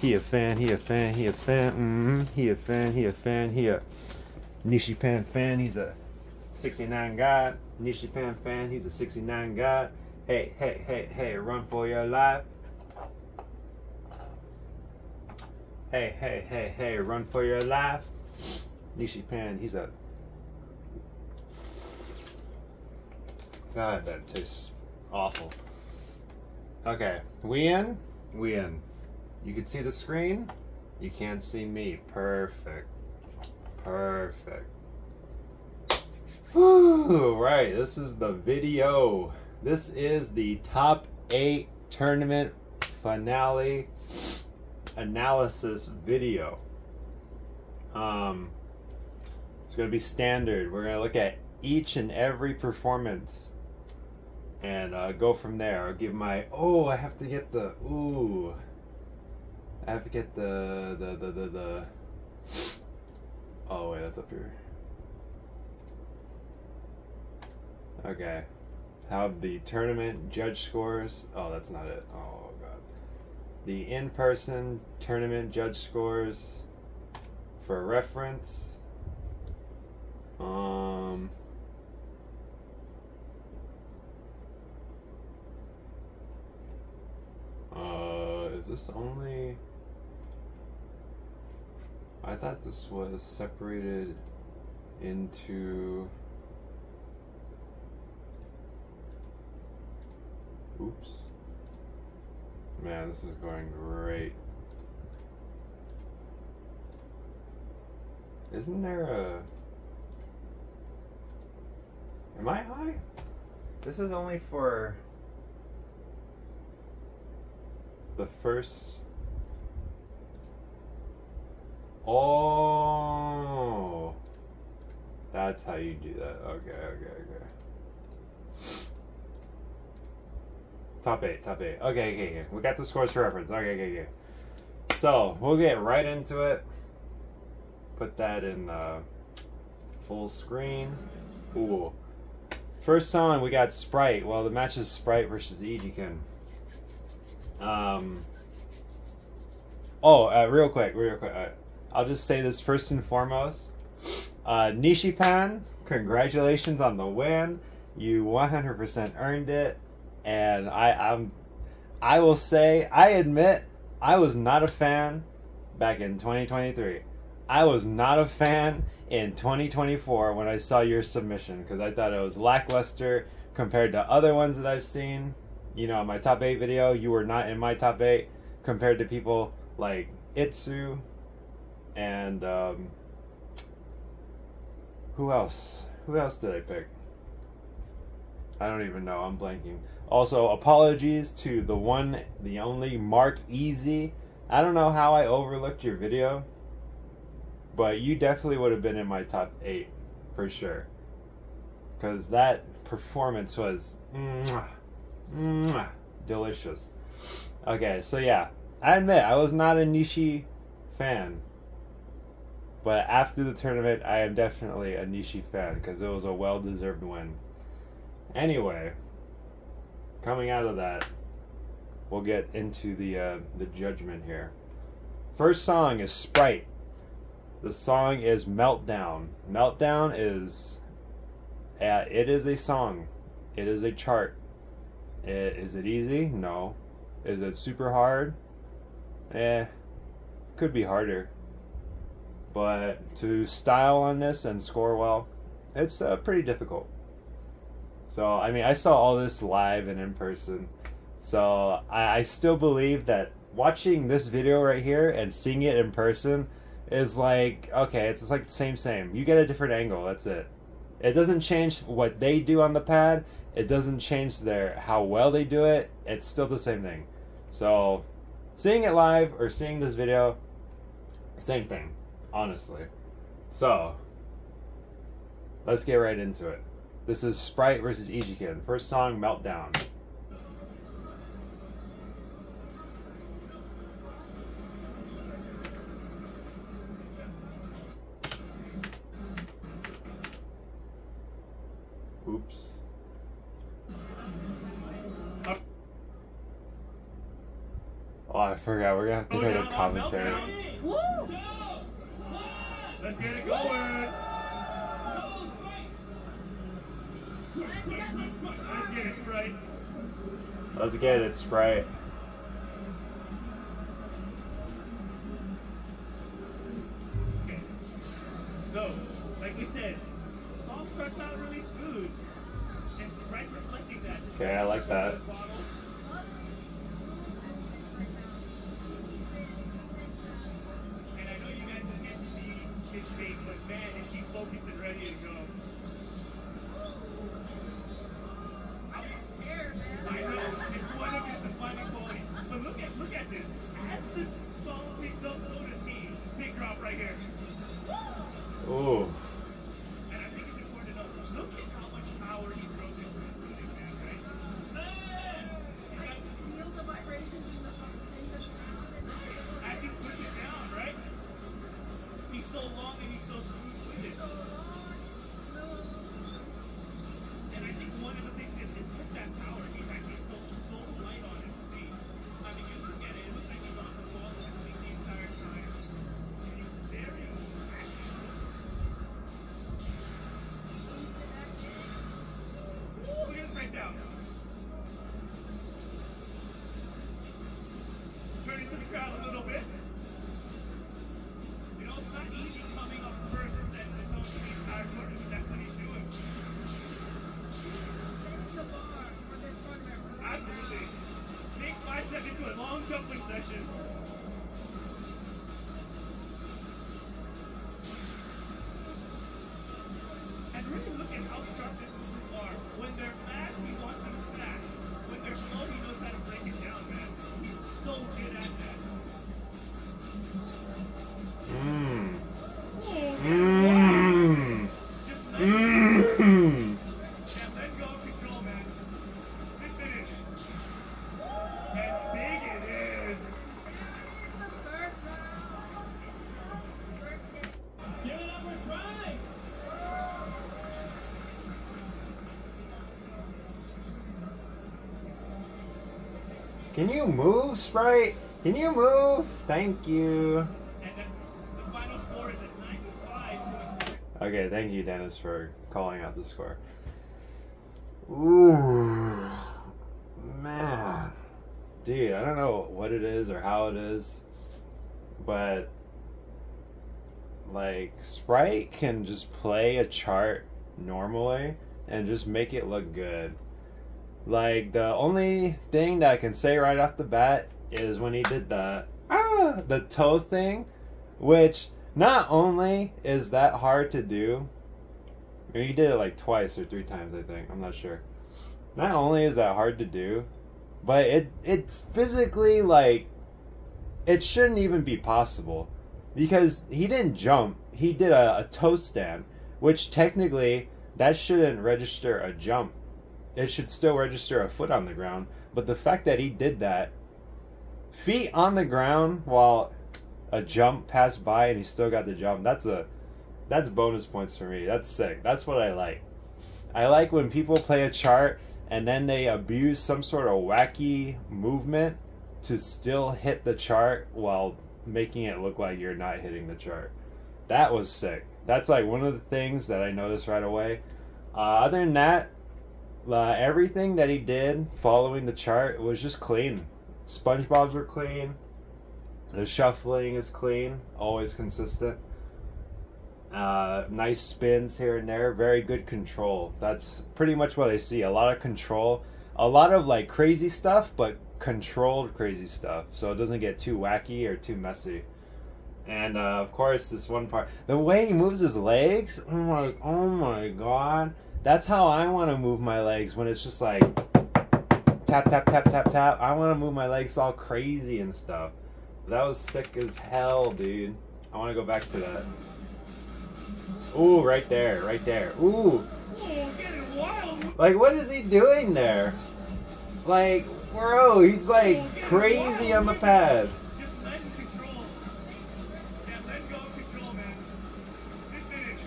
He a fan, he a fan, he a fan. He a fan, he a fan, he a nishipan fan. He's a 69 god. Nishipan fan, he's a 69 god. Hey, hey, hey, hey, run for your life. Hey, hey, hey, hey, run for your life. Nishipan, he's a... God, that tastes awful. Okay, we in? We in. You can see the screen. You can't see me. Perfect. Perfect. Whew, right, this is the video. This is the top 8 tournament finale analysis video. It's going to be standard. We're going to look at each and every performance and go from there. I'll give my... Oh, I have to get the... Ooh. I have to get the... Oh, wait, that's up here. Okay. Have the tournament judge scores. Oh, that's not it. Oh, God. The in-person tournament judge scores for reference. Is this only... I thought this was separated into... Oops. Man, this is going great. Isn't there a... Am I high? This is only for the first... Oh, that's how you do that. Okay. Top 8. Okay. We got the scores for reference. Okay. So, we'll get right into it. Put that in full screen. Ooh. First song, we got Sprite. Well, the match is Sprite versus eijiken. Real quick. I'll just say this first and foremost. Nishipan, congratulations on the win. You 100% earned it. And I will say, I admit, I was not a fan back in 2023. I was not a fan in 2024 when I saw your submission because I thought it was lackluster compared to other ones that I've seen. You know, my top 8 video, you were not in my top 8 compared to people like Itsu and who else? Who else did I pick? I don't even know. I'm blanking. Also, apologies to the only Mark Easy. I don't know how I overlooked your video, but you definitely would have been in my top 8 for sure. Because that performance was delicious. Okay, so yeah, I admit I was not a Nishi fan, but after the tournament, I am definitely a Nishi fan because it was a well-deserved win. Anyway, coming out of that, we'll get into the judgment here. First song is Sprite. The song is Meltdown. Meltdown is... it is a song. It is a chart. Is it easy? No. Is it super hard? Could be harder. But to style on this and score well, it's pretty difficult. So, I mean, I saw all this live and in person. So, I still believe that watching this video right here and seeing it in person is like, okay, it's like the same. You get a different angle, that's it. It doesn't change what they do on the pad. It doesn't change how well they do it. It's still the same thing. So, seeing it live or seeing this video, same thing, honestly. So, let's get right into it. This is Sprite versus eijiken. First song, Meltdown. Oops. I forgot. We're gonna have to hear the commentary. Woo! Let's get it going. Let's get it, Sprite. Let's get it, Sprite. Okay. So, like we said, the song starts out really smooth, and Sprite's reflecting that. Okay, I like that. And I know you guys didn't get to see his face, but man, is he focused and ready to go. I know, it's one of his defining qualities. But look at this. As the song picks up, so does he. Big drop right here. Ooh. And I think it's important to know, look at how much power he throws into this music, man, right? I can feel the vibrations in the sound. As he puts it down, right? He's so long and he's so smooth with it. And I think one of the things is with that power, he's actually still so light on his feet. I mean, you look at it, it looks like he's on the ball and the entire time. And he's very active. Look at this breakdown. Turn into the crowd a little bit. You know, it's not easy coming up first and telling the entire chorus, but that's what he's doing. Absolutely. Take 5 seconds to a long shuffling session. And really look at how sharp his movements are. When they're fast, he wants them fast. When they're slow, he knows how to break it down, man. He's so good at that. Mmm. Oh, Mmm. just let Mmm. Yeah, let go of control, man. Big finish. And big it is. Give it up for Sprite. Can you move, Sprite? Can you move? Thank you. And the final score is at 95. Okay, thank you, Dennis, for calling out the score. Ooh, man. Dude, I don't know what it is or how it is, but like Sprite can just play a chart normally and just make it look good. Like, the only thing that I can say right off the bat is when he did the toe thing, which not only is that hard to do, he did it like twice or 3 times, I think, I'm not sure. Not only is that hard to do, but it's physically, like, it shouldn't even be possible, because he didn't jump, he did a toe stand, which technically that shouldn't register a jump. It should still register a foot on the ground. But the fact that he did that, feet on the ground while a jump passed by and he still got the jump, that's bonus points for me. That's sick. That's what I like. I like when people play a chart and then they abuse some sort of wacky movement to still hit the chart while making it look like you're not hitting the chart. That was sick. That's like one of the things that I noticed right away. Other than that, everything that he did following the chart was just clean. SpongeBob's were clean. The shuffling is clean, always consistent. Nice spins here and there, very good control. That's pretty much what I see. A lot of control, a lot of like crazy stuff, but controlled crazy stuff, so it doesn't get too wacky or too messy. And of course, this one part, the way he moves his legs, I'm like, oh my god. That's how I want to move my legs, when it's just like tap, tap, tap, tap, tap. I want to move my legs all crazy and stuff. That was sick as hell, dude. I want to go back to that. Ooh, right there, right there. Ooh. Oh, getting wild. Like, what is he doing there? Like, bro, he's like crazy on the pad. Just let him control. Yeah, let go of control, man. Good finish.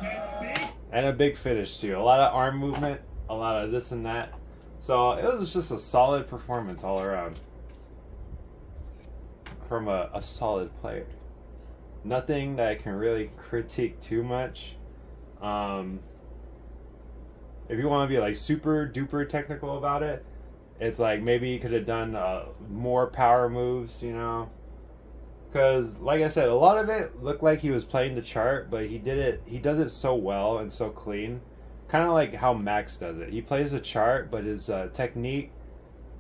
And big. And a big finish too. A lot of arm movement, a lot of this and that. So it was just a solid performance all around. from a solid player. Nothing that I can really critique too much. If you want to be like super duper technical about it, it's like maybe he could have done more power moves, you know? Because, like I said, a lot of it looked like he was playing the chart, but he does it so well and so clean. Kind of like how Max does it. He plays the chart, but his technique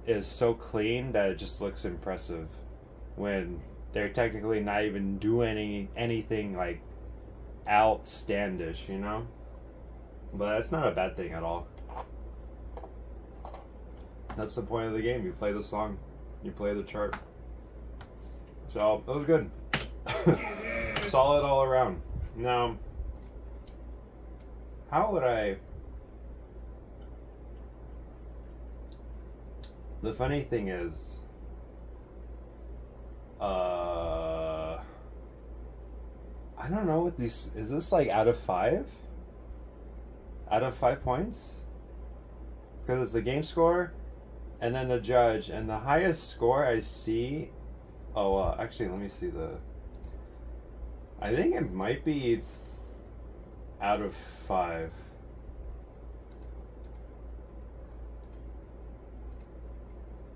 is so clean that it just looks impressive when they're technically not even doing anything like outstandish, you know? But that's not a bad thing at all. That's the point of the game. You play the song, you play the chart. So it was good. Solid all around. Now, how would I... The funny thing is, I don't know what these... Is this like out of 5? Out of 5 points? Because it's the game score and then the judge, and the highest score I see... Oh, actually, let me see the... I think it might be out of 5.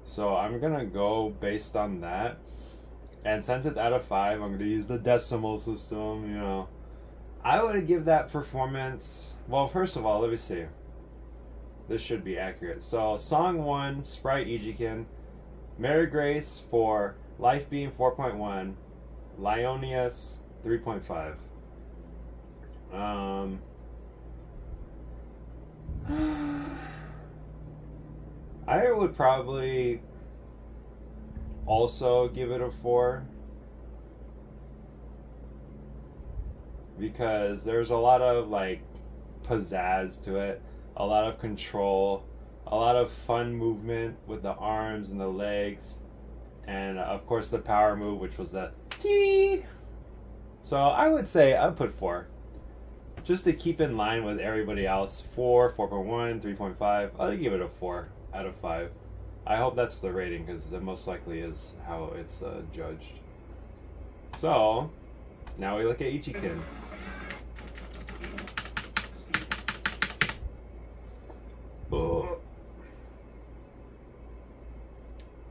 So I'm gonna go based on that. And since it's out of 5, I'm gonna use the decimal system, you know. I would give that performance... Well, first of all, let me see. This should be accurate. So, Song 1, Sprite eijiken. Mary Grace for Life Beam 4.1. Lionius 3.5. I would probably also give it a 4. Because there's a lot of like pizzazz to it, a lot of control, a lot of fun movement with the arms and the legs, and of course the power move, which was that T. So I would say I'd put 4, just to keep in line with everybody else. 4, 4.1, 3.5. I'll give it a 4 out of 5. I hope that's the rating, because it most likely is how it's judged. So now we look at eijiken.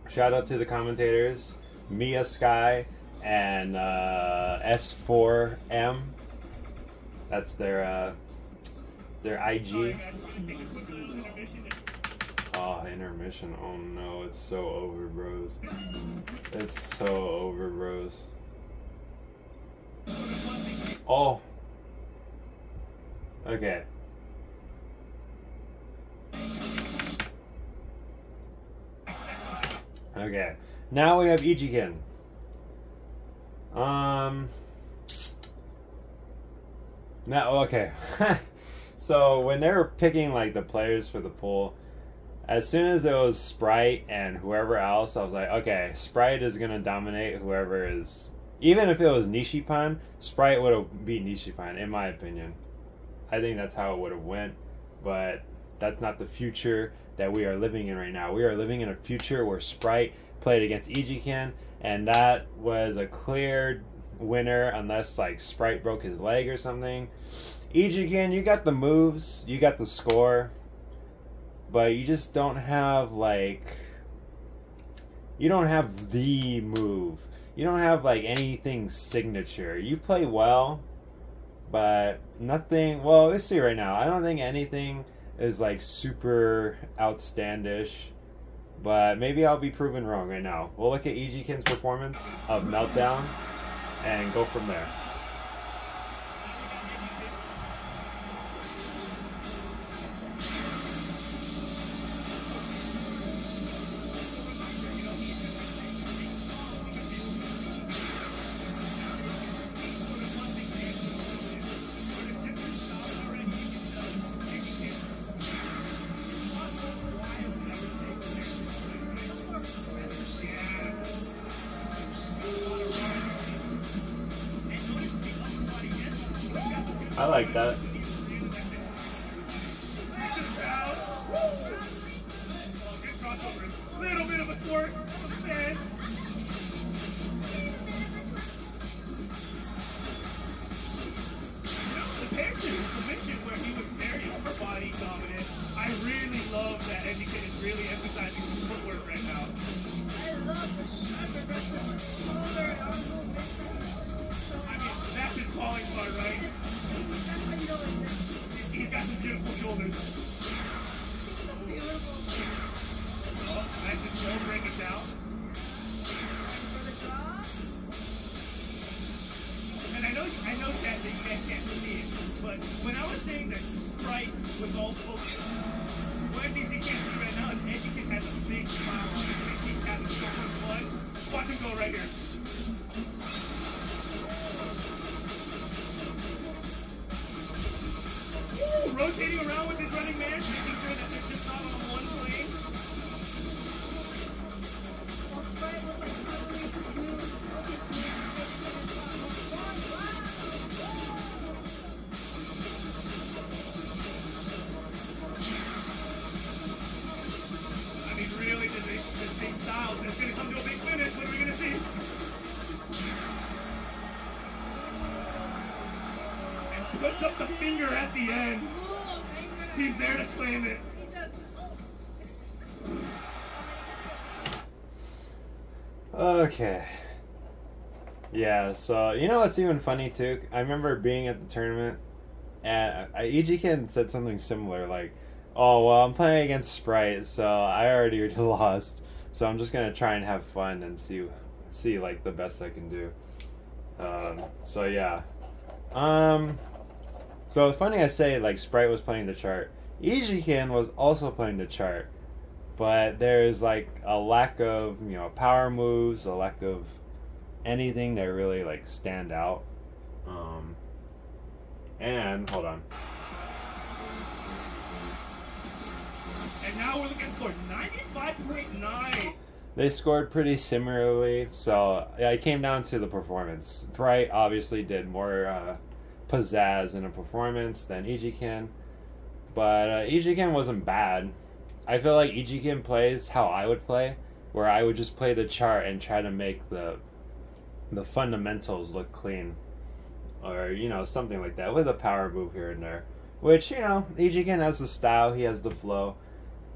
Shout out to the commentators, Mia Sky and S4M. That's their IG. Oh, intermission. Oh no, it's so over, bros. It's so over, bros. Oh. Okay. Okay. Now we have eijiken. Now, okay. So when they were picking like the players for the pool, as soon as it was Sprite and whoever else, I was like, okay, Sprite is gonna dominate whoever is. Even if it was Nishipan, Sprite would have beat Nishipan, in my opinion. I think that's how it would have went, but that's not the future that we are living in right now. We are living in a future where Sprite played against eijiken, and that was a clear winner, unless like Sprite broke his leg or something. eijiken, you got the moves, you got the score, but you just don't have like, you don't have the move. You don't have like anything signature. You play well, but nothing. Well, let's see right now. I don't think anything is like super outstandish, but maybe I'll be proven wrong right now. We'll look at eijiken's performance of Meltdown and go from there. I like that. Little bit of a twerk. But when I was saying that Sprite was all focused, one of the things you can't see right now is eijiken has a big smile on his face. He's having so much fun. Watch him go right here. Woo! Rotating around with his running man, making sure that they're just not on one plane. I mean, really, this big style is going to come to a big finish. What are we going to see? And puts up the finger at the end. He's there to claim it. Okay. Yeah, so you know what's even funny too? I remember being at the tournament and eijiken said something similar, like, "Oh well, I'm playing against Sprite, so I already lost. So I'm just gonna try and have fun and see like the best I can do." So yeah. So it's funny I say like Sprite was playing the chart. eijiken was also playing the chart, but there's like a lack of power moves, a lack of anything that really like stand out. And hold on. And now we're looking for 95.9. They scored pretty similarly, so yeah, it came down to the performance. Sprite obviously did more pizzazz in a performance than eijiken, but eijiken wasn't bad. I feel like eijiken plays how I would play, where I would just play the chart and try to make the fundamentals look clean, or something like that with a power move here and there. Which eijiken has the style, he has the flow,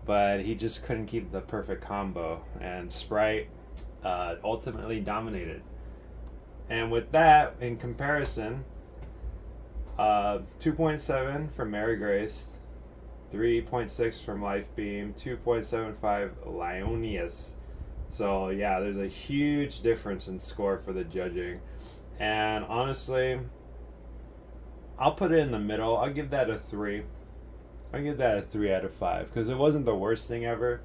but he just couldn't keep the perfect combo, and Sprite ultimately dominated. And with that, in comparison, 2.7 from Mary Grace, 3.6 from Life Beam, 2.75 Lionius. So yeah, there's a huge difference in score for the judging, and honestly, I'll put it in the middle. I'll give that a 3. I'll give that a 3 out of 5 because it wasn't the worst thing ever,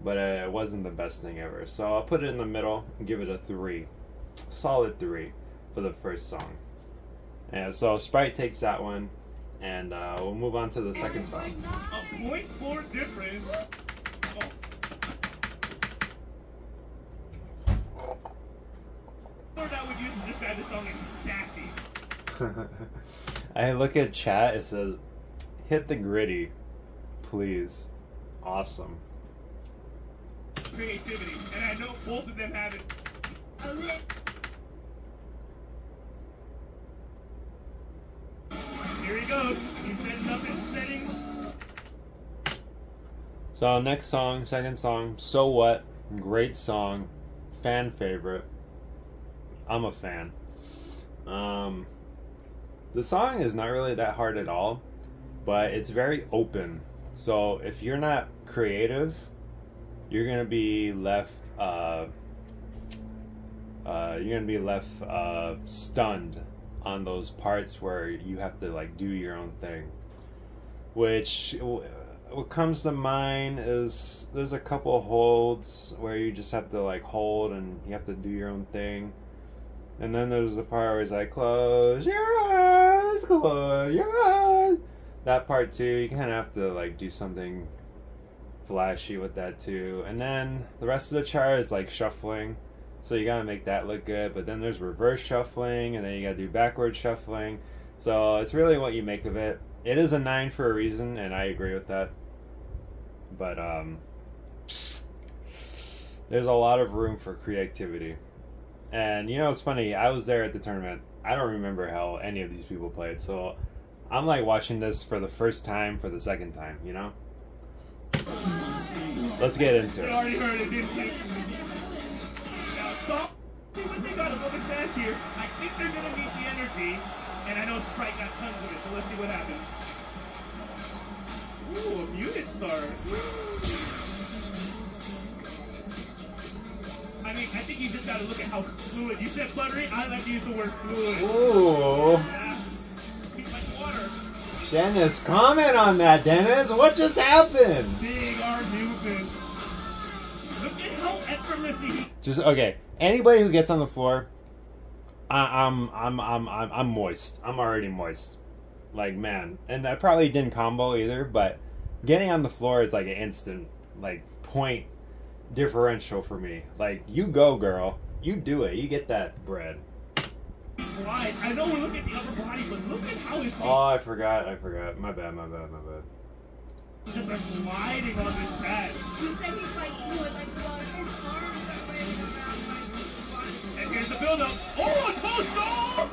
but it wasn't the best thing ever. So I'll put it in the middle and give it a 3, solid 3 for the first song. And so Sprite takes that one, and we'll move on to the second song. A 0.4 difference. Word I would use to describe this song is sassy. I look at chat, it says, "Hit the gritty, please." Awesome. Creativity, and I know both of them have it. Here he goes. He's setting up his settings. So next song, second song, So What? Great song, fan favorite. I'm a fan. The song is not really that hard at all, but it's very open. So if you're not creative, you're gonna be left stunned on those parts where you have to like do your own thing. Which what comes to mind is there's a couple holds where you just have to like hold and you have to do your own thing. And then there's the part where it's like, close your eyes, close your eyes. That part too, you kind of have to like do something flashy with that too. And then the rest of the chart is like shuffling, so you gotta make that look good. But then there's reverse shuffling, and then you gotta do backward shuffling. So it's really what you make of it. It is a 9 for a reason, and I agree with that. But there's a lot of room for creativity. And it's funny, I was there at the tournament. I don't remember how any of these people played, so I'm like watching this for the first time, for the second time, Let's get into it. You already heard it, didn't you? Now, so, see what they got a little bit sassier. I think they're going to meet the energy, and I know Sprite got tons of it, so let's see what happens. Ooh, a muted start. I mean, I think you just gotta look at how fluid. You said fluttery, I like to use the word fluid. Ooh. Yeah. Like water. Dennis, comment on that, Dennis. What just happened? Big arm movements. Look at how effortlessly he. Just okay. Anybody who gets on the floor, I'm moist. I'm already moist. Like, man, and I probably didn't combo either, but getting on the floor is like an instant, like, point differential for me. Like, you go, girl. You do it. You get that bread. Right. I know we're looking at the upper body, but look at how his Oh, I forgot. My bad. just like gliding on this pad. He said he's like fluid, like his arms are waving around like And here's the build-up. Oh, a toe stall!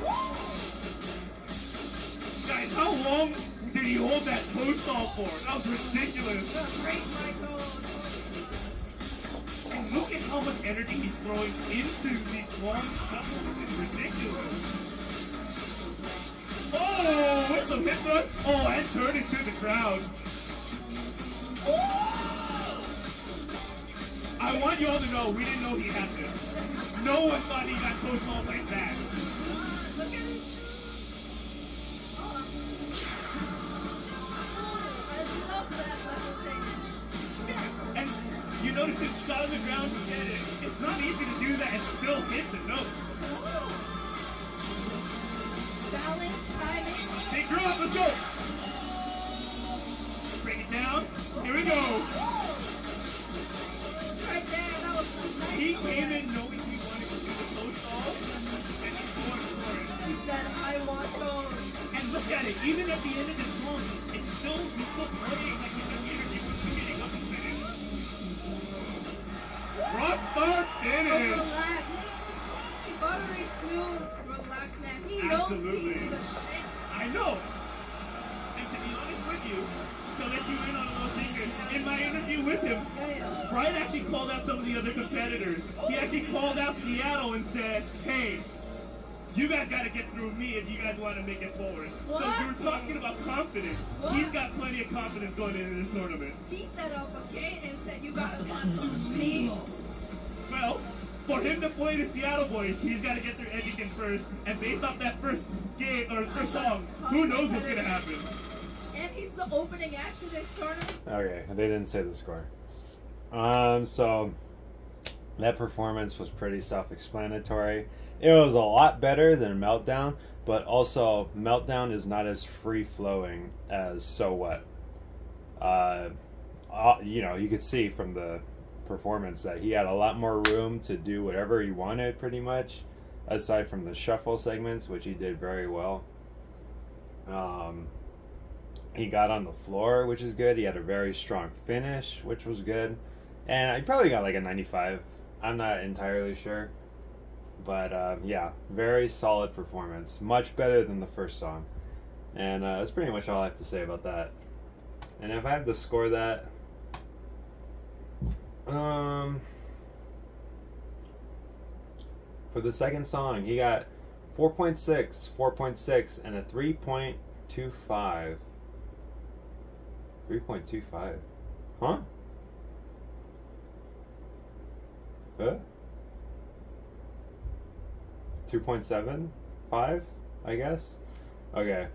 Guys, how long did he hold that toe stall for? That was ridiculous. break my toes. And look at how much energy he's throwing into these long shuffles. It's ridiculous. Oh, with some hip thrust. Oh, and turning to the crowd. I want you all to know, we didn't know he had this. No one thought he got toe stalls like that. Look at it. Oh. I love that level change. And you notice it's on the ground, it's not easy to do that and still hit the notes. Balance, timing. Big drop, let's go! Bring it down, here we go! Right there, that was nice. He came in knowing he wanted to do the toe stall, and he fought for it. He said, I want those. And look at it, even at the end of this song, he's still playing like he's in the interview with the beginning of the finish. Rockstar finish! Relax. Buttery smooth, relaxed man. He knows Absolutely. he's the shit. I know! And to be honest with you, to let you in on a little secret, in my interview with him, Sprite actually called out some of the other competitors. He actually called out Seattle and said, hey, you guys got to get through me if you guys want to make it forward. What? So you were talking about confidence. What? He's got plenty of confidence going into this tournament. He set up a gate and said, you got to pass through me. Well, for him to play the Seattle boys, he's got to get through eijiken first. And based off that first game, or first song, who knows what's going to happen. And he's the opening act to this tournament. Okay, they didn't say the score. So that performance was pretty self-explanatory. It was a lot better than Meltdown, but also Meltdown is not as free-flowing as So What. You know, you could see from the performance that he had a lot more room to do whatever he wanted, pretty much, aside from the shuffle segments, which he did very well. He got on the floor, which is good. He had a very strong finish, which was good. And I probably got like a 95. I'm not entirely sure. But yeah, very solid performance. Much better than the first song. And that's pretty much all I have to say about that. And if I have to score that... for the second song, he got 4.6, 4.6, and a 3.25. 3.25. Huh? Huh? 2.75, I guess? Okay.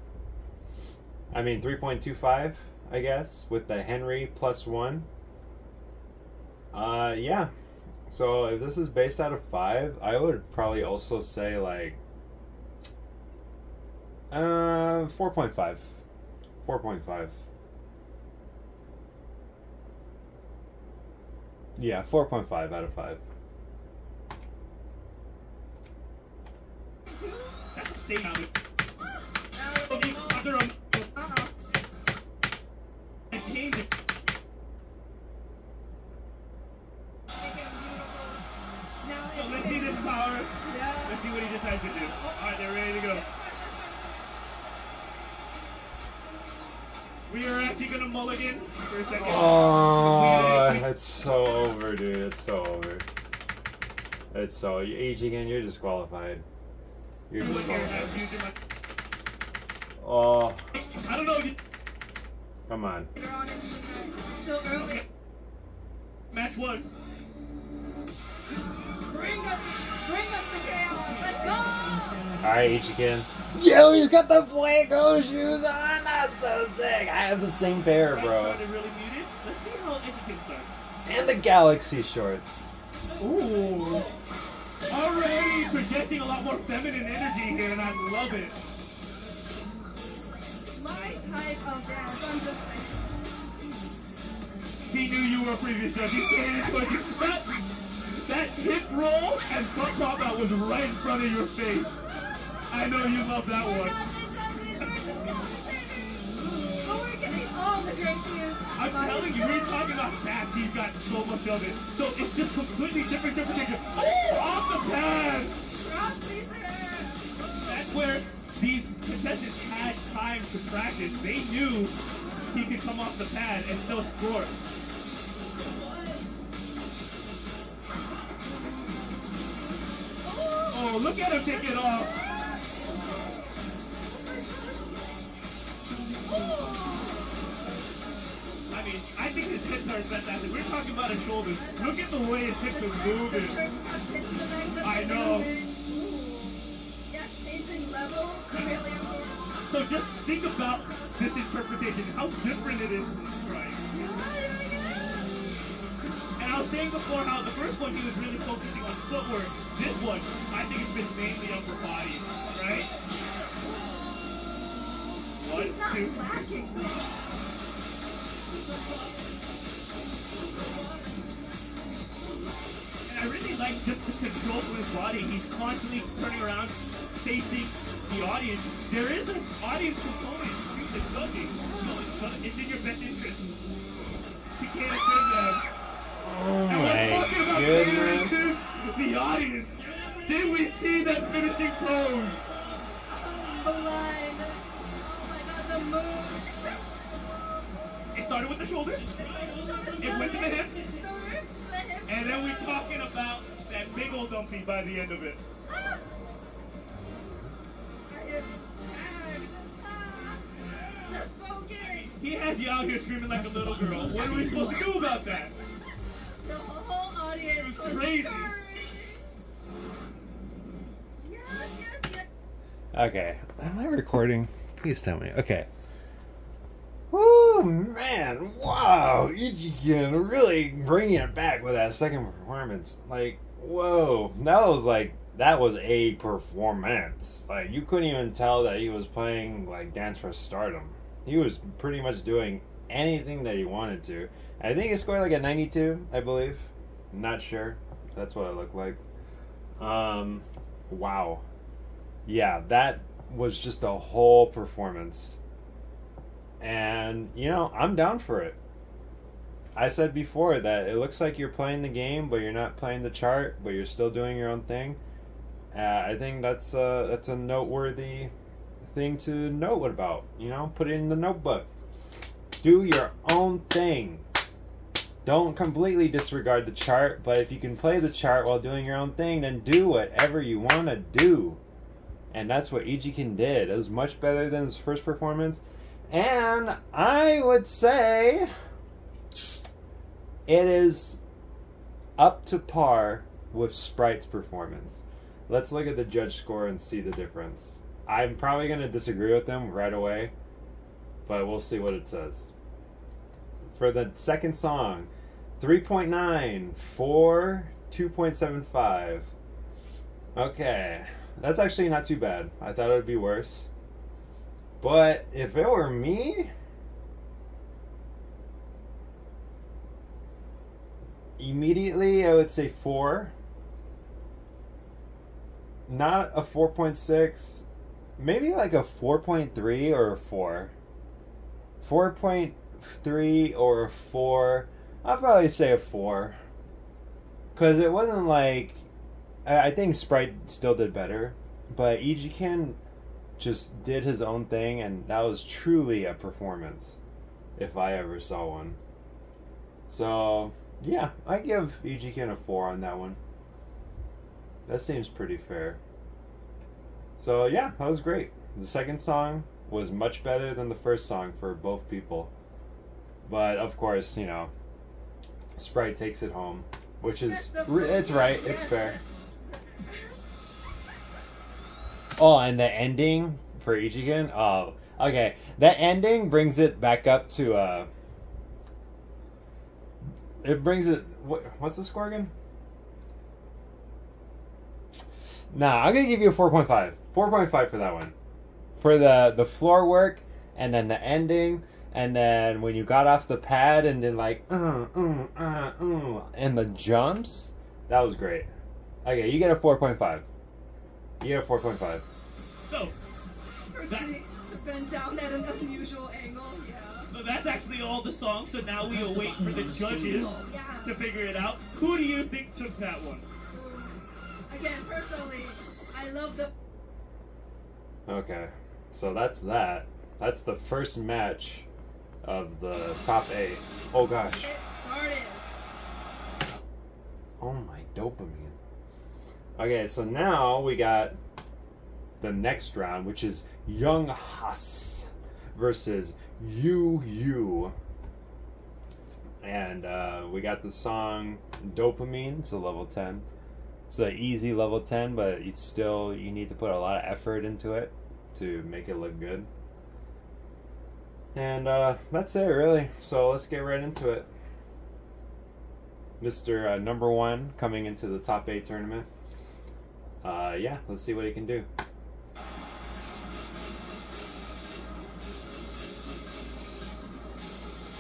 I mean, 3.25, I guess, with the Henry +1. Yeah. So if this is based out of 5, I would probably also say like 4.5. 4.5. Yeah, 4.5 out of 5. That's a statement. Let's see this power. Yeah. Let's see what he decides to do. Alright, they're ready to go. We are actually gonna mulligan for a second. Oh, it's so over, dude. It's so over. It's so... eijiken, you're disqualified. You're disqualified. Oh. I don't know if you... Come on. You're on it. Still early. Match 1. Bring us the chaos. Let's go. Alright, eijiken. Yo, he's got the Fuego shoes on. That's so sick. I have the same pair, That bro. started really muted. Let's see how eijiken starts. And the Galaxy shorts. Ooh. Already projecting a lot more feminine energy here, and I love it. My type of dance, I'm just saying. He knew you were a previous judge. He skated towards you. That hip roll and front pop out was right in front of your face. I know you love that one. Oh, we're getting all the great views. I'm telling you, we're talking about stats. He's got so much of it. So it's just completely different interpretation. Oh, off the pad! Drop these hands. That's where these contestants had time to practice. They knew he could come off the pad and still score. Oh, look at him take it off. I mean, I think his hips are fantastic. We're talking about his shoulders. Look at the way his hips are moving. I know. Yeah, changing level. Really. So just think about this interpretation, how different it is from Sprite. And I was saying before how the first one he was really focusing on footwork. This one, I think it's been mainly upper body, right? One, two. And I really like just the control for his body. He's constantly turning around, facing the audience. There is an audience component to the judging, so it's in your best interest to cater to them. Oh And we're talking about goodness. catering to the audience. Did we see that finishing pose? Blind. Oh my god, the moves. It started with the shoulders, it went to the hips, and then we're talking about that big old dumpy by the end of it. He has you out here screaming like a little girl. What are we supposed to do about that? The whole audience It was crazy. Yes. Okay, am I recording? Please tell me. Okay. Woo, man! Wow, eijiken really bringing it back with that second performance. Like, whoa, that was a performance. Like, you couldn't even tell that he was playing like Dance for Stardom. He was pretty much doing anything that he wanted to. I think he scored like a 92, I believe. Not sure. That's what it looked like. Wow. Yeah, that was just a whole performance. And, you know, I'm down for it. I said before that it looks like you're playing the game, but you're not playing the chart, but you're still doing your own thing. I think that's a noteworthy thing to note about. You know, put it in the notebook. Do your own thing. Don't completely disregard the chart, but if you can play the chart while doing your own thing, then do whatever you want to do. And that's what eijiken did. It was much better than his first performance. And I would say it is up to par with Sprite's performance. Let's look at the judge score and see the difference. I'm probably going to disagree with them right away, but we'll see what it says. For the second song, 3.9 for 2.75. Okay, that's actually not too bad. I thought it would be worse. But if it were me, immediately I would say 4. Not a 4.6. Maybe like a 4.3 or a 4. 4.3 or a 4. I'll probably say a 4. Because it wasn't like... I think Sprite still did better. But eijiken just did his own thing, and that was truly a performance. If I ever saw one. So, yeah. I give eijiken a 4 on that one. That seems pretty fair. So yeah, that was great. The second song was much better than the first song for both people. But of course, you know, Sprite takes it home, which is, it's right, it's fair. Oh, and the ending for eijiken. Oh, okay. The ending brings it back up to It brings it. What's the score again? Nah, I'm gonna give you a 4.5. 4.5 for that one. For the floor work, and then the ending, and then when you got off the pad, and then like and the jumps, that was great. Okay, you get a 4.5. You get a 4.5. So, First, he bent down at an unusual angle. Yeah. so that's actually all the songs. So now we await for the judges Yeah. to figure it out. Who do you think took that one? Again, personally, I love the. Okay, so that's that. That's the first match of the top 8. Oh gosh. It started. Oh my dopamine. Okay, so now we got the next round, which is yunghas versus yuyu. And we got the song Dopamine. It's a level 10. It's an easy level 10, but it's still, you need to put a lot of effort into it to make it look good. And that's it, really. So let's get right into it. Mr. Number 1 coming into the top 8 tournament. Yeah, let's see what he can do.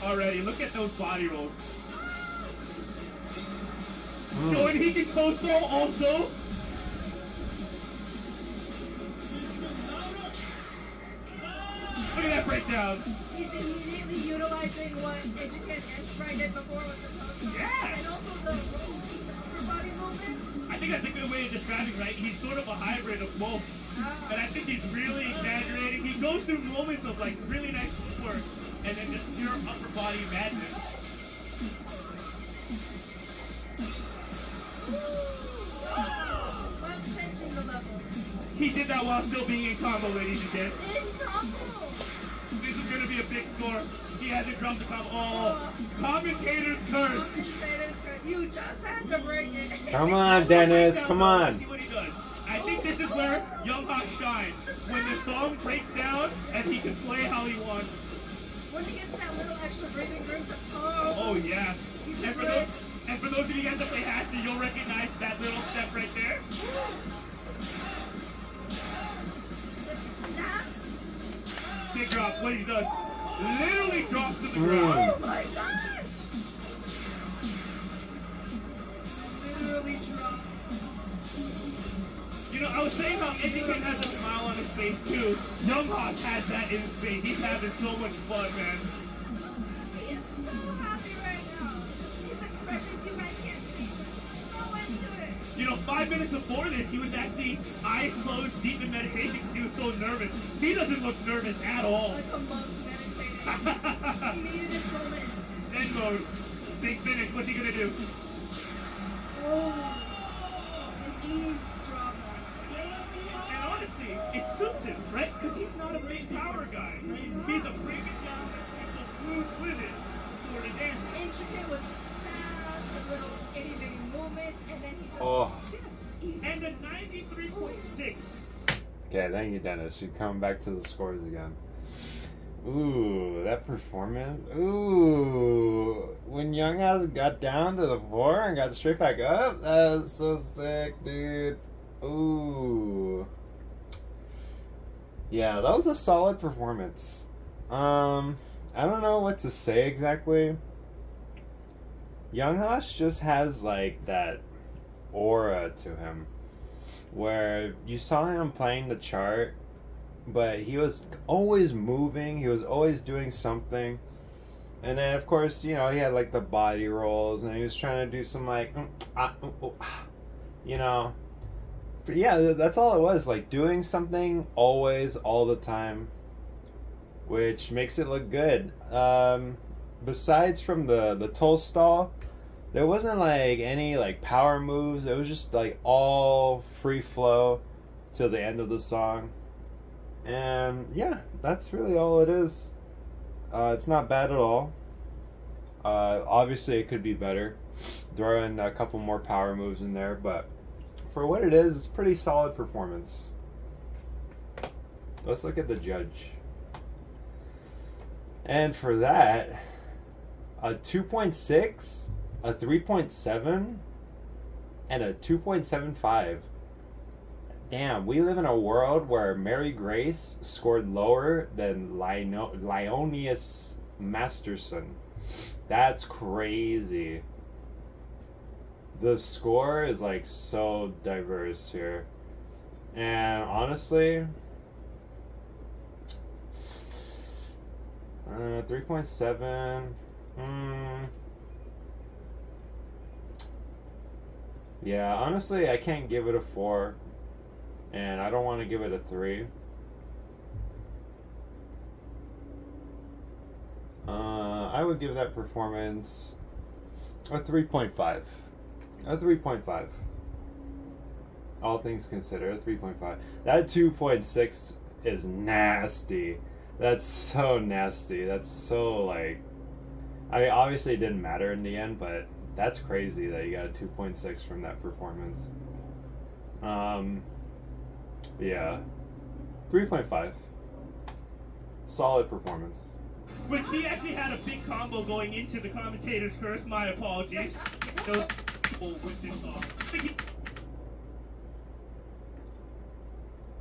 Alrighty, look at those body rolls. So and he can toast roll also. Look at that breakdown. He's immediately utilizing what eijiken and sprite did before with the toast. Yeah. And also the upper body movement. I think that's a good way of describing, right? He's sort of a hybrid of both. And I think he's really exaggerating. He goes through moments of like really nice footwork and then just pure upper body madness. While changing the levels. He did that while still being in combo, ladies and gents. In combo. This is going to be a big score. He hasn't dropped the combo. Oh, commentator's curse. You just had to break it. Come on, Dennis. Come on. Let's see what he does. I think this is where Younghas shines. When the song breaks down and he can play how he wants. When he gets that little extra breathing room to Oh yeah. And for those of you guys that play Hasty, you'll recognize that little step right there. Big drop. What he does. Literally drops to the ground. Oh my gosh! Literally dropped. You know, I was saying how eijiken has a smile on his face too. Younghas has that in his face. He's having so much fun, man. He is so happy right now. His expressions you guys can't see. So into it. You know, 5 minutes before this, he was actually eyes closed, deep in meditation because he was so nervous. He doesn't look nervous at all. Like a monk meditating. He needed his moment. Zen mode. Big finish. What's he gonna do? Oh. An eavesdropper. And honestly, it suits him, right? Because he's not a big power guy. He's a bring it down, he's so smooth with it sort of dancer. Intricate with fast, little itty bitty movements, and then he just. Oh. And a 93.6. Okay, thank you, Dennis. You're coming back to the scores again. Ooh, that performance. Ooh, when Younghas got down to the floor and got straight back up, that was so sick, dude. Ooh. Yeah, that was a solid performance. I don't know what to say exactly. Younghas just has like that aura to him where you saw him playing the chart, but he was always moving, he was always doing something. And then of course, you know, he had like the body rolls and he was trying to do some like you know, but yeah, that's all it was, like doing something always all the time, which makes it look good. Besides from the toe stall, there wasn't like any like power moves. It was just like all free flow till the end of the song. And yeah, that's really all it is. It's not bad at all. Obviously it could be better. Throw in a couple more power moves in there, but for what it is, it's pretty solid performance. Let's look at the judge. And for that, a 2.6, a 3.7, and a 2.75. Damn, we live in a world where Mary Grace scored lower than Lyonius Masterson. That's crazy. The score is like so diverse here. And honestly, 3.7. Yeah, honestly, I can't give it a 4. And I don't want to give it a 3. I would give that performance a 3.5. A 3.5. All things considered, a 3.5. That 2.6 is nasty. That's so nasty. That's so, like... I mean, obviously it didn't matter in the end, but that's crazy that you got a 2.6 from that performance. Yeah. 3.5. Solid performance. Which he actually had a big combo going into the commentator's curse. My apologies. With this song.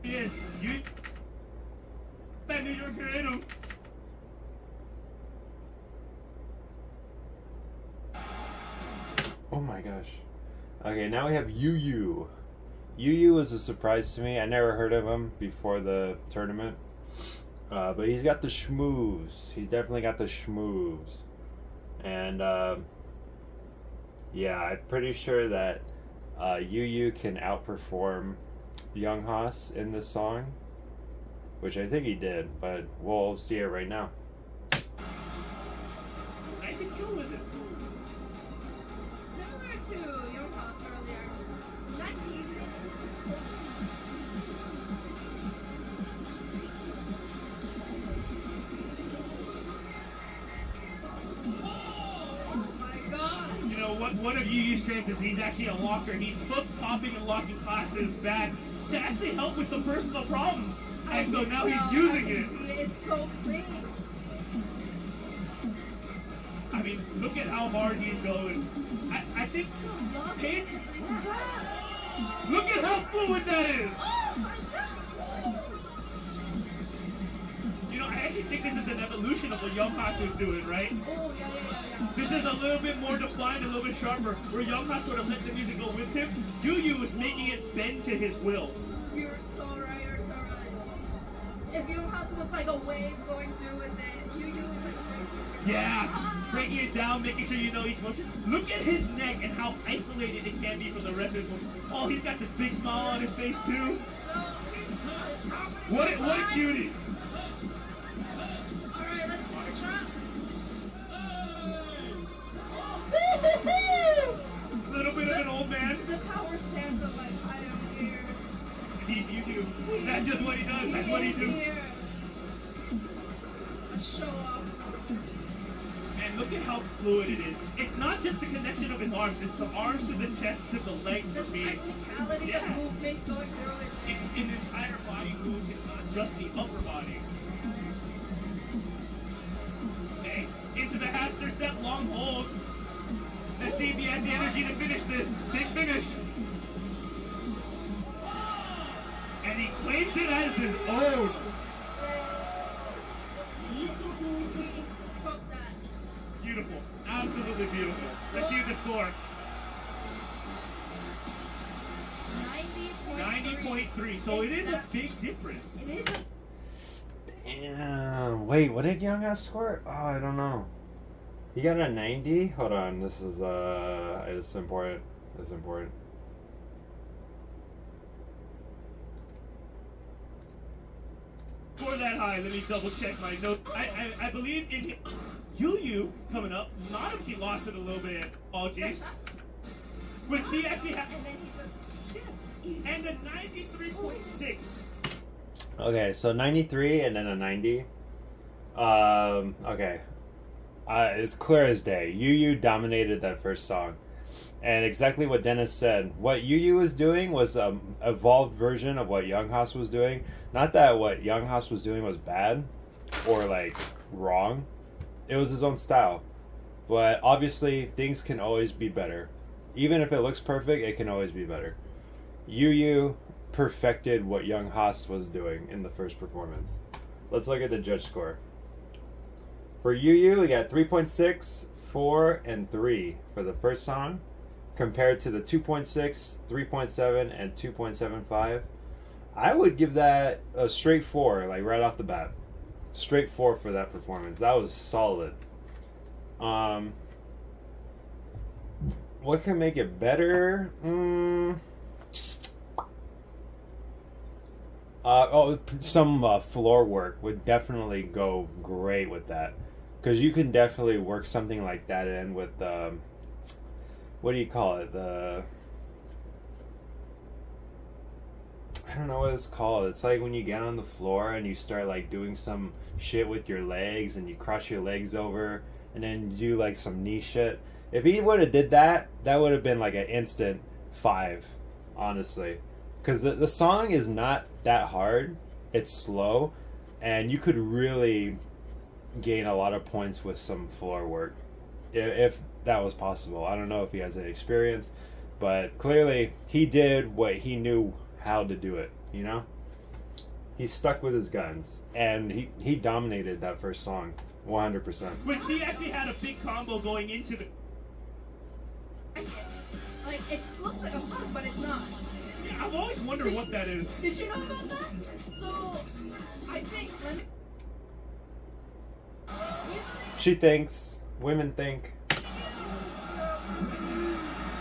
Yes, you. I knew you were creative. Oh my gosh. Okay, now we have Yuyu. Yuyu was a surprise to me. I never heard of him before the tournament. But he's got the schmoves. He's definitely got the schmoves. And, yeah, I'm pretty sure that Yuyu can outperform Yunghas in this song. Which I think he did, but we'll see it right now. Nice and cool with it. Similar to yunghas earlier. Not easy. Oh my god. You know, one of Yuyu's strengths is he's actually a locker. He took popping and locking classes back to actually help with some personal problems. And so now he's using it. It's so clean. I mean, look at how hard he's going. I think it's... Look at how fluid that is! You know, I actually think this is an evolution of what Yunghas was doing, right? Oh, yeah. This is a little bit more defined, a little bit sharper, where Yunghas sort of let the music go with him. Yuyu was making it bend to his will. You're so right. If yunghas was like a wave going through with it, you use it. Yeah, breaking it down, making sure you know each motion. Look at his neck and how isolated it can be from the rest of his motion. Oh, he's got this big smile on his face too. What a cutie. Alright, let's see the drop. Little bit of an old man. The power stands up like I am here. He's YouTube. That's just what he does. That's what he do. A show off. And look at how fluid it is. It's not just the connection of his arms. It's the arms to the chest to the legs The for me. technicality of movements going through it. It's an entire body move. It's not just the upper body. Okay, into the Haster step, long hold. Let's see if he has the energy to finish this. Big finish. And he claims it as his own. He took that. Beautiful. Absolutely beautiful. Let's see the score. 90.3. So it is a big difference. It is a... Damn. Wait, what did Yunghas score? Oh, I don't know. He got a 90? Hold on. This is it's important. It's important. Score that high. Let me double check my notes. I believe in Yuyu coming up. Nanachi lost it a little bit. Oh jeez. Which he actually had. And then he just... And a 93.6. Okay, so 93 and then a 90. Okay. It's clear as day. Yuyu dominated that first song. And exactly what Dennis said. What Yuyu was doing was an evolved version of what Yunghas was doing. Not that what Yunghas was doing was bad or like wrong. It was his own style. But obviously things can always be better. Even if it looks perfect, it can always be better. Yuyu perfected what Yunghas was doing in the first performance. Let's look at the judge score. For Yuyu, we got 3.6, 4, and 3 for the first song, compared to the 2.6, 3.7, and 2.75. I would give that a straight 4, like right off the bat. Straight 4 for that performance. That was solid. What can make it better? Some floor work would definitely go great with that. Because you can definitely work something like that in with, what do you call it? I don't know what it's called. It's like when you get on the floor and you start like doing some shit with your legs and you cross your legs over and then you do like some knee shit. If he would have did that, that would have been like an instant 5, honestly. Because the song is not that hard. It's slow. And you could really gain a lot of points with some floor work. If that was possible. I don't know if he has any experience. But clearly, he did what he knew how to do it, you know? He stuck with his guns. And he dominated that first song. 100%. Which he actually had a big combo going into the... Like, it looks like a hook, but it's not. Yeah, I've always wondered what that is. Did you know about that? So, I think... She thinks. Women think.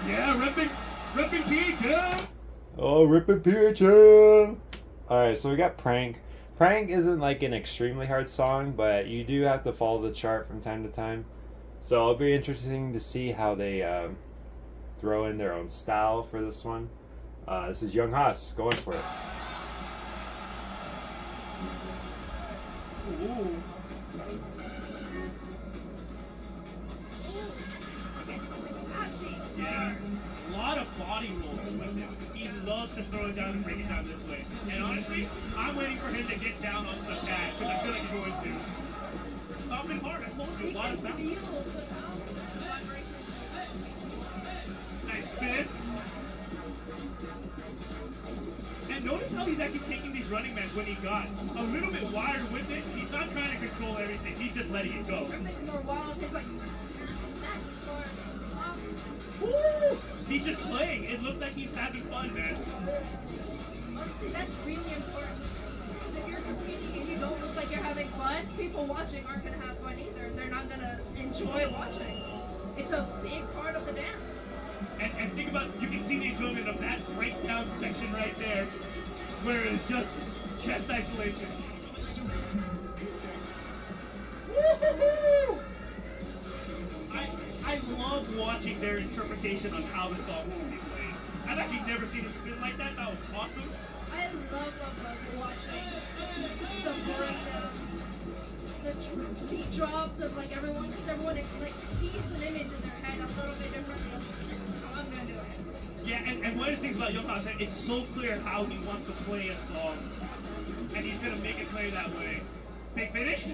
Yeah, repping PHL! Oh, ripping PHL! Alright, so we got Prank. Prank isn't like an extremely hard song, but you do have to follow the chart from time to time. So it'll be interesting to see how they throw in their own style for this one. This is Yunghas going for it. Ooh. Yeah, a lot of body rolls with him. He loves to throw it down and bring it down this way. And honestly, I'm waiting for him to get down on the pad because I feel like he's going to. Stopping hard, I told you, a lot of bounce. Nice spin. And notice how he's actually taking these running mans when he got a little bit wired with it. He's not trying to control everything. He's just letting it go. Woo! He's just playing. It looks like he's having fun, man. Honestly, that's really important. Because if you're competing and you don't look like you're having fun, people watching aren't going to have fun either. They're not going to enjoy watching. It's a big part of the dance. And think about, you can see the enjoyment of that breakdown section right there, where it's just chest isolation. Woo-hoo-hoo! I love watching their interpretation on how the song will be played. I've actually never seen them spin like that. That was awesome. I love watching the breakdown, the beat drops of like everyone, because everyone like sees an image in their head a little bit differently. This is how I'm gonna do it. Yeah, and one of the things about Yunghas, it's so clear how he wants to play a song, and he's gonna make it play that way. Big finish.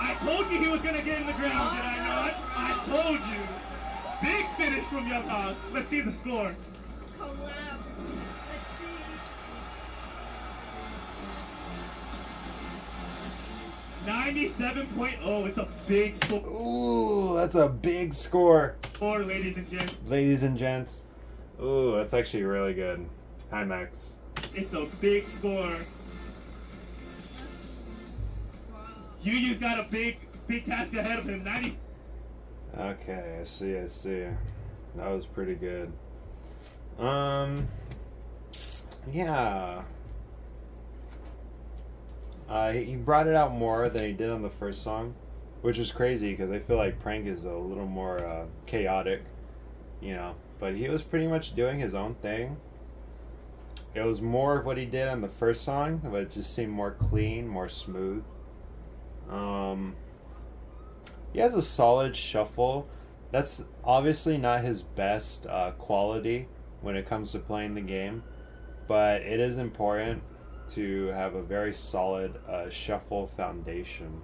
I told you he was gonna get in the ground, did I not? I told you. Big finish from Yunghas. Let's see the score. Collapse. Let's see. 97.0. It's a big score. Ooh, that's a big score. Ladies and gents. Ladies and gents. Ooh, that's actually really good. Hi, Max. It's a big score. Yuyu's got a big task ahead of him. 90. Okay, I see. That was pretty good. Yeah. He brought it out more than he did on the first song, which is crazy because I feel like Prank is a little more chaotic, you know. But he was pretty much doing his own thing. It was more of what he did on the first song, but it just seemed more clean, more smooth. He has a solid shuffle, That's obviously not his best quality when it comes to playing the game, but it is important to have a very solid shuffle foundation.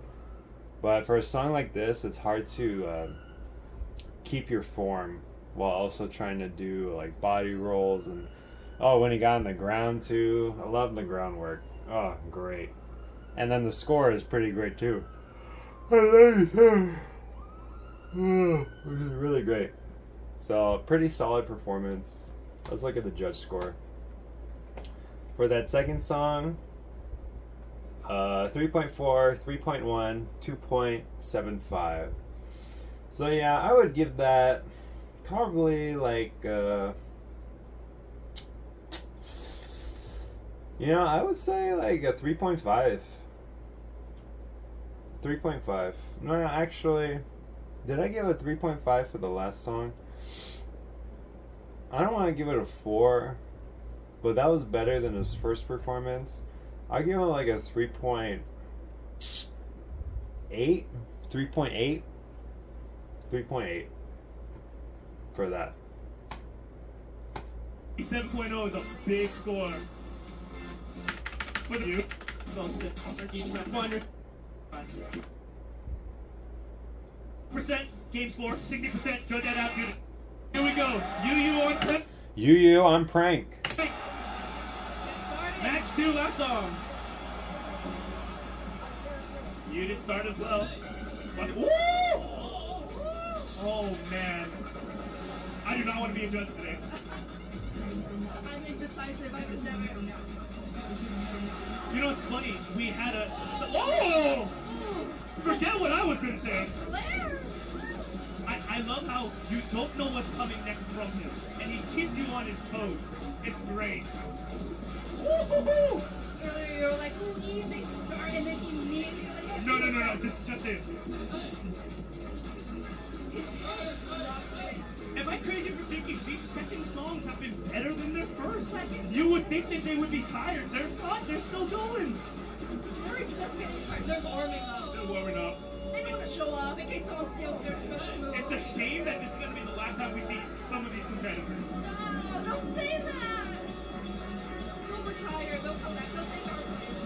But for a song like this, it's hard to keep your form while also trying to do like body rolls and when he got on the ground too. I love the groundwork. Oh, great. And then the score is pretty great too. I love it too. Oh, which is really great. So, pretty solid performance. Let's look at the judge score. For that second song, 3.4, 3.1, 2.75. So yeah, I would give that probably like, I would say like a 3.5. 3.5. No, actually, did I give a 3.5 for the last song? I don't want to give it a 4, but that was better than his first performance. I'll give it like a 3.8. 3.8. 3.8 for that. 7.0 is a big score. For you. Percent game score, 60%. Judge that out. Here we go. Yuyu on prank. Yuyu on prank. Match 2, last song. You did start as well. Woo! Oh man. I do not want to be a judge today. I'm indecisive. I could never. You know what's funny? We had a. Oh! Forget what I was going to say. I love how you don't know what's coming next from him, and he keeps you on his toes. It's great. Woo-hoo-hoo! Earlier you were like, easy start, and then immediately. No. This is just it. Am I crazy for thinking these second songs have been better than their first? You would think that they would be tired. They're not. They're still going. They're just getting started. They're warming up. They're warming up. They don't want to show off in case someone steals their special move. It's a shame that this is going to be the last time we see some of these competitors. Stop! Don't say that! They'll retire. They'll come back. They'll take our place.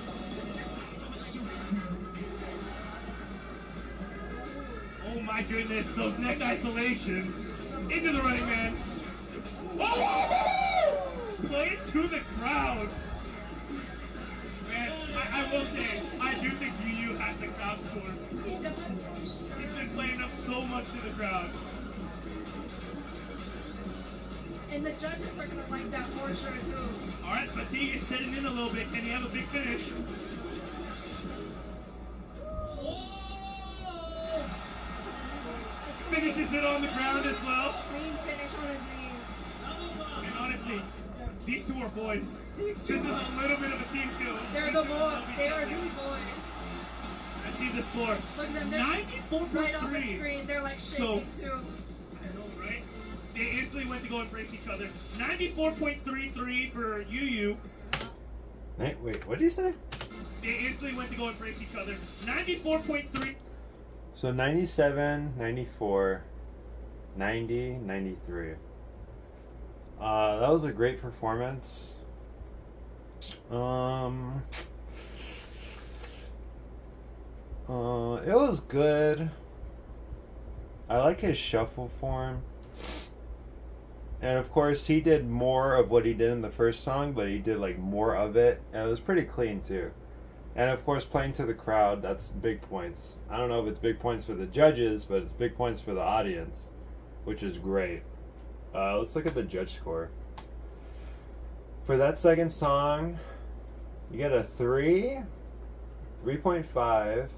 Oh my goodness, those neck isolations. Into the running man. Oh! Play it to the crowd. Man, I will say, I do think Yuyu has the crowd score. He's been playing up so much to the crowd. And the judges are going to like that for sure, too. Alright, Fatigue is setting in a little bit. Can he have a big finish? Finishes it on the ground as well. Clean finish on his knees. And honestly, these two are boys. These two This is a little bit of a team kill. They're the boys. They are the boys. I see the score. Look at them. They're 94.3. right off the screen. They're like shaking too. I know, right? They instantly went to go and brace each other. 94.33 for Yuyu. Wait, what did you say? They instantly went to go and brace each other. 94.3. So 97, 94, 90, 93. That was a great performance. It was good. I like his shuffle form. And of course he did more of what he did in the first song, but he did like more of it. And it was pretty clean too. And of course playing to the crowd, that's big points. I don't know if it's big points for the judges, but it's big points for the audience, which is great. Let's look at the judge score. For that second song, you get a 3, 3.5,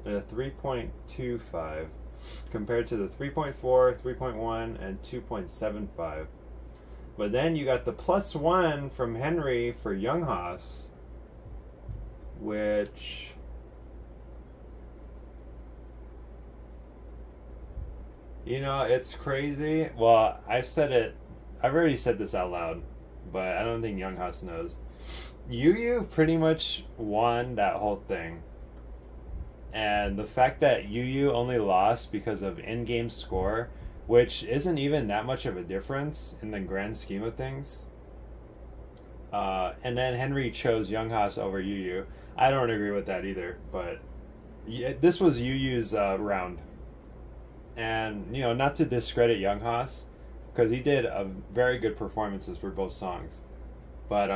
and a 3.25 compared to the 3.4, 3.1, and 2.75. But then you got the +1 from Henry for yunghas, which it's crazy. Well, I've already said this out loud, but I don't think yunghas knows. Yuyu pretty much won that whole thing. And the fact that Yuyu only lost because of in-game score, which isn't even that much of a difference in the grand scheme of things. And then Henry chose Yunghas over Yuyu. I don't agree with that either, but yeah, this was Yuyu's round. And, you know, not to discredit Yunghas, because he did a very good performances for both songs. But,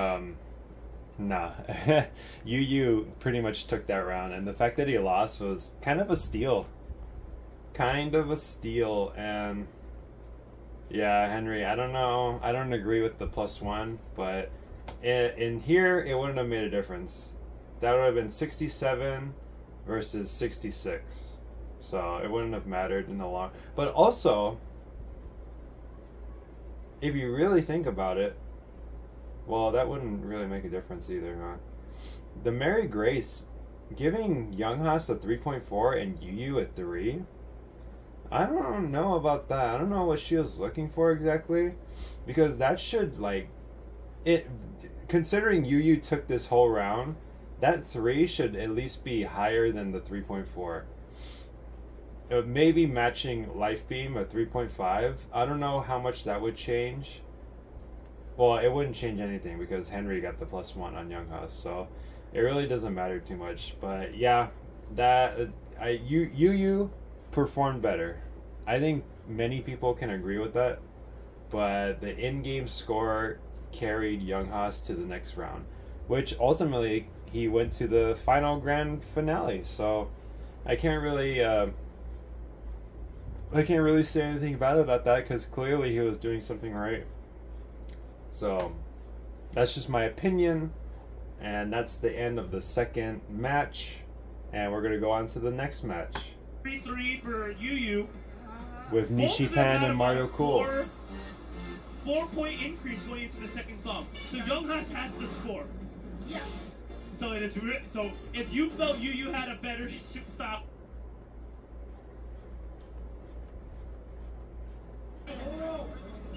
nah. Yuyu pretty much took that round, and the fact that he lost was kind of a steal. Kind of a steal, and yeah, Henry, I don't know. I don't agree with the +1, but in here, it wouldn't have made a difference. That would have been 67 versus 66. So it wouldn't have mattered in the long. But also, if you really think about it, well, that wouldn't really make a difference either, huh? The Mary Grace, giving Yunghas a 3.4 and Yuyu a 3, I don't know about that. I don't know what she was looking for exactly, because that should, like, it, considering Yuyu took this whole round, that 3 should at least be higher than the 3.4. Maybe matching Life Beam a 3.5. I don't know how much that would change. Well, it wouldn't change anything because Henry got the +1 on Yunghas, so it really doesn't matter too much. But yeah, that Yuyu performed better. I think many people can agree with that. But the in-game score carried Yunghas to the next round, which ultimately he went to the final grand finale. So I can't really say anything bad about that because clearly he was doing something right. So that's just my opinion, and that's the end of the second match, and we're gonna go on to the next match. 3-3 for Yuyu. With Nishipan and Mario Cool. 4-point increase going into the second song. So Yunghas has the score. Yeah. So so if you felt Yuyu had a better style.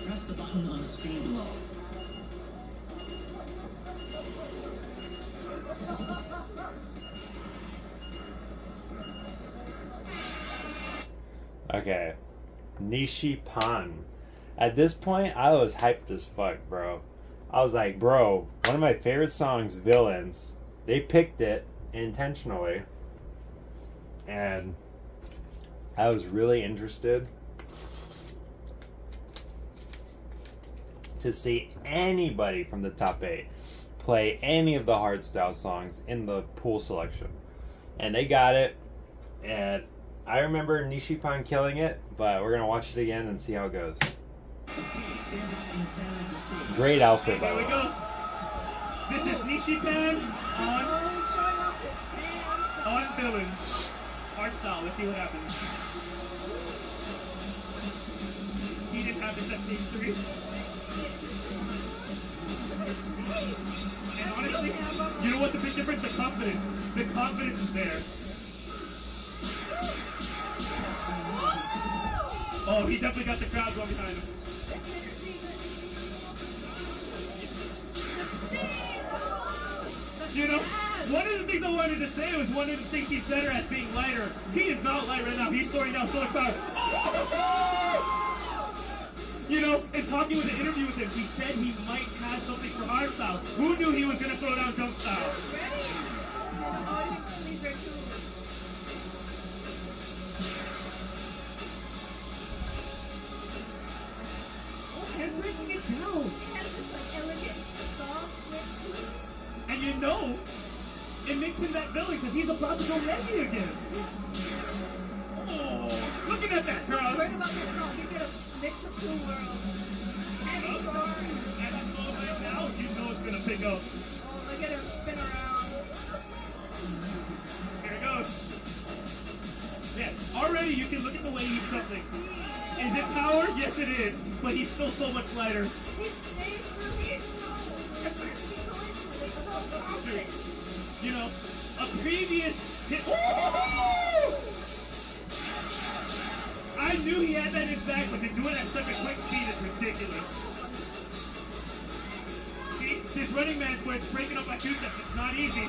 Press the button on the screen below. Okay, Nishipan. At this point, I was hyped as fuck, bro. I was like, bro, one of my favorite songs, Villains. They picked it intentionally, and I was really interested to see anybody from the top 8 play any of the hardstyle songs in the pool selection. And they got it, and I remember Nishipan killing it, but we're going to watch it again and see how it goes. Great outfit, by the way. Here we go. This is Nishipan on Villains. Hard style. Let's see what happens. He didn't have this at stage 3. And honestly, you know what's the big difference? The confidence. The confidence is there. Oh, he definitely got the crowd going behind him. You know, one of the things I wanted to say was one of the things he's better at being lighter. He is not light right now. He's throwing down so much power. You know, in talking with the interview with him, he said he might have something for hardstyle. Who knew he was going to throw down jump style? And breaking it down. It has this like elegant, soft switch to it. And you know, it makes him that villain because he's about to go Reggie again. Oh, looking at that crowd. Right about this song, you get a mix of two worlds. Heavy bar. And I know right now, you know it's gonna pick up. Oh, look at him spin around. Here it goes. Yeah, already you can look at the way he's something. Is it power? Yes, it is. But he's still so much lighter. He stays through. He's so, at first he's so into it, so confident. You know, a previous hit. I knew he had that in his bag, but to do it at such a quick speed is ridiculous. See, this running man twitch breaking up by 2 steps. It's not easy.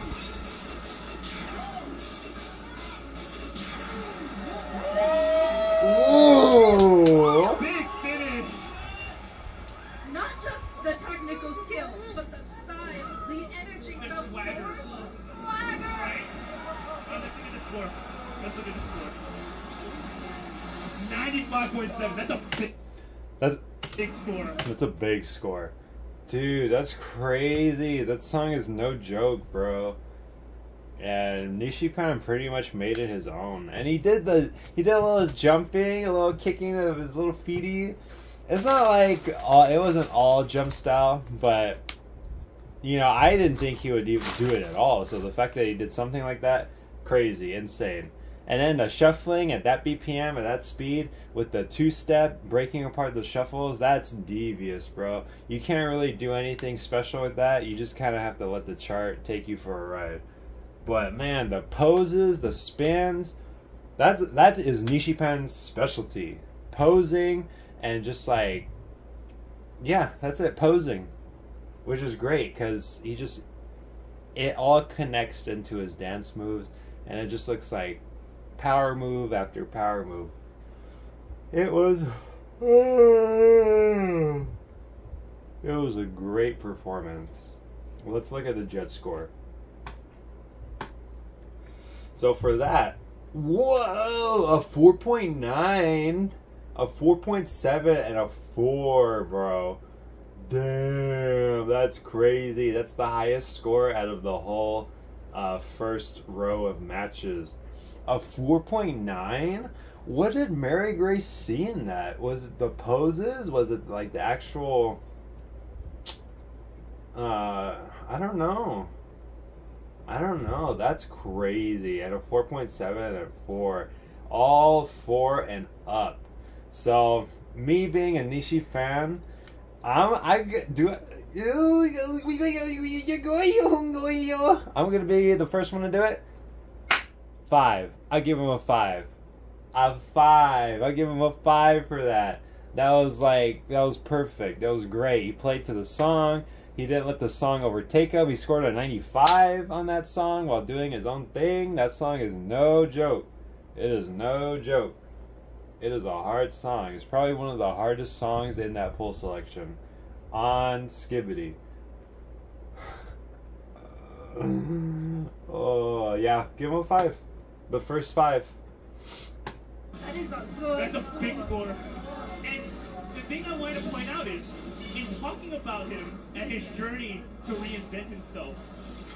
95.7. That's a That's big score. That's a big score. Dude, that's crazy. That song is no joke, bro. And Nishipan pretty much made it his own. And he did a little jumping, a little kicking of his little feety. It's not like it wasn't all jump style, but you know, I didn't think he would even do it at all. So the fact that he did something like that, crazy, insane. And then the shuffling at that BPM, at that speed, with the two-step, breaking apart the shuffles, that's devious, bro. You can't really do anything special with that. You just kind of have to let the chart take you for a ride. But, man, the poses, the spins, that is Nishipan's specialty. Posing and just like, yeah, that's it, posing. Which is great, because it all connects into his dance moves, and it just looks like power move after power move. It was a great performance. Let's look at the jet score. So for that, whoa, a 4.9, a 4.7, and a 4, bro. Damn, that's crazy. That's the highest score out of the whole first row of matches. A 4.9? What did Mary Grace see in that? Was it the poses? Was it like the actual... I don't know. That's crazy. And a 4.7 and a 4. All 4 and up. So, me being a Nishi fan, I'm gonna be the first one to do it. 5. I give him a 5. A 5. I give him a 5 for that. That was perfect. That was great. He played to the song. He didn't let the song overtake him. He scored a 95 on that song while doing his own thing. That song is no joke. It is no joke. It is a hard song. It's probably one of the hardest songs in that poll selection on Skibbity. Oh, yeah. Give him a 5. The first 5. That is a good. That's a big score. And the thing I want to point out is, in talking about him and his journey to reinvent himself,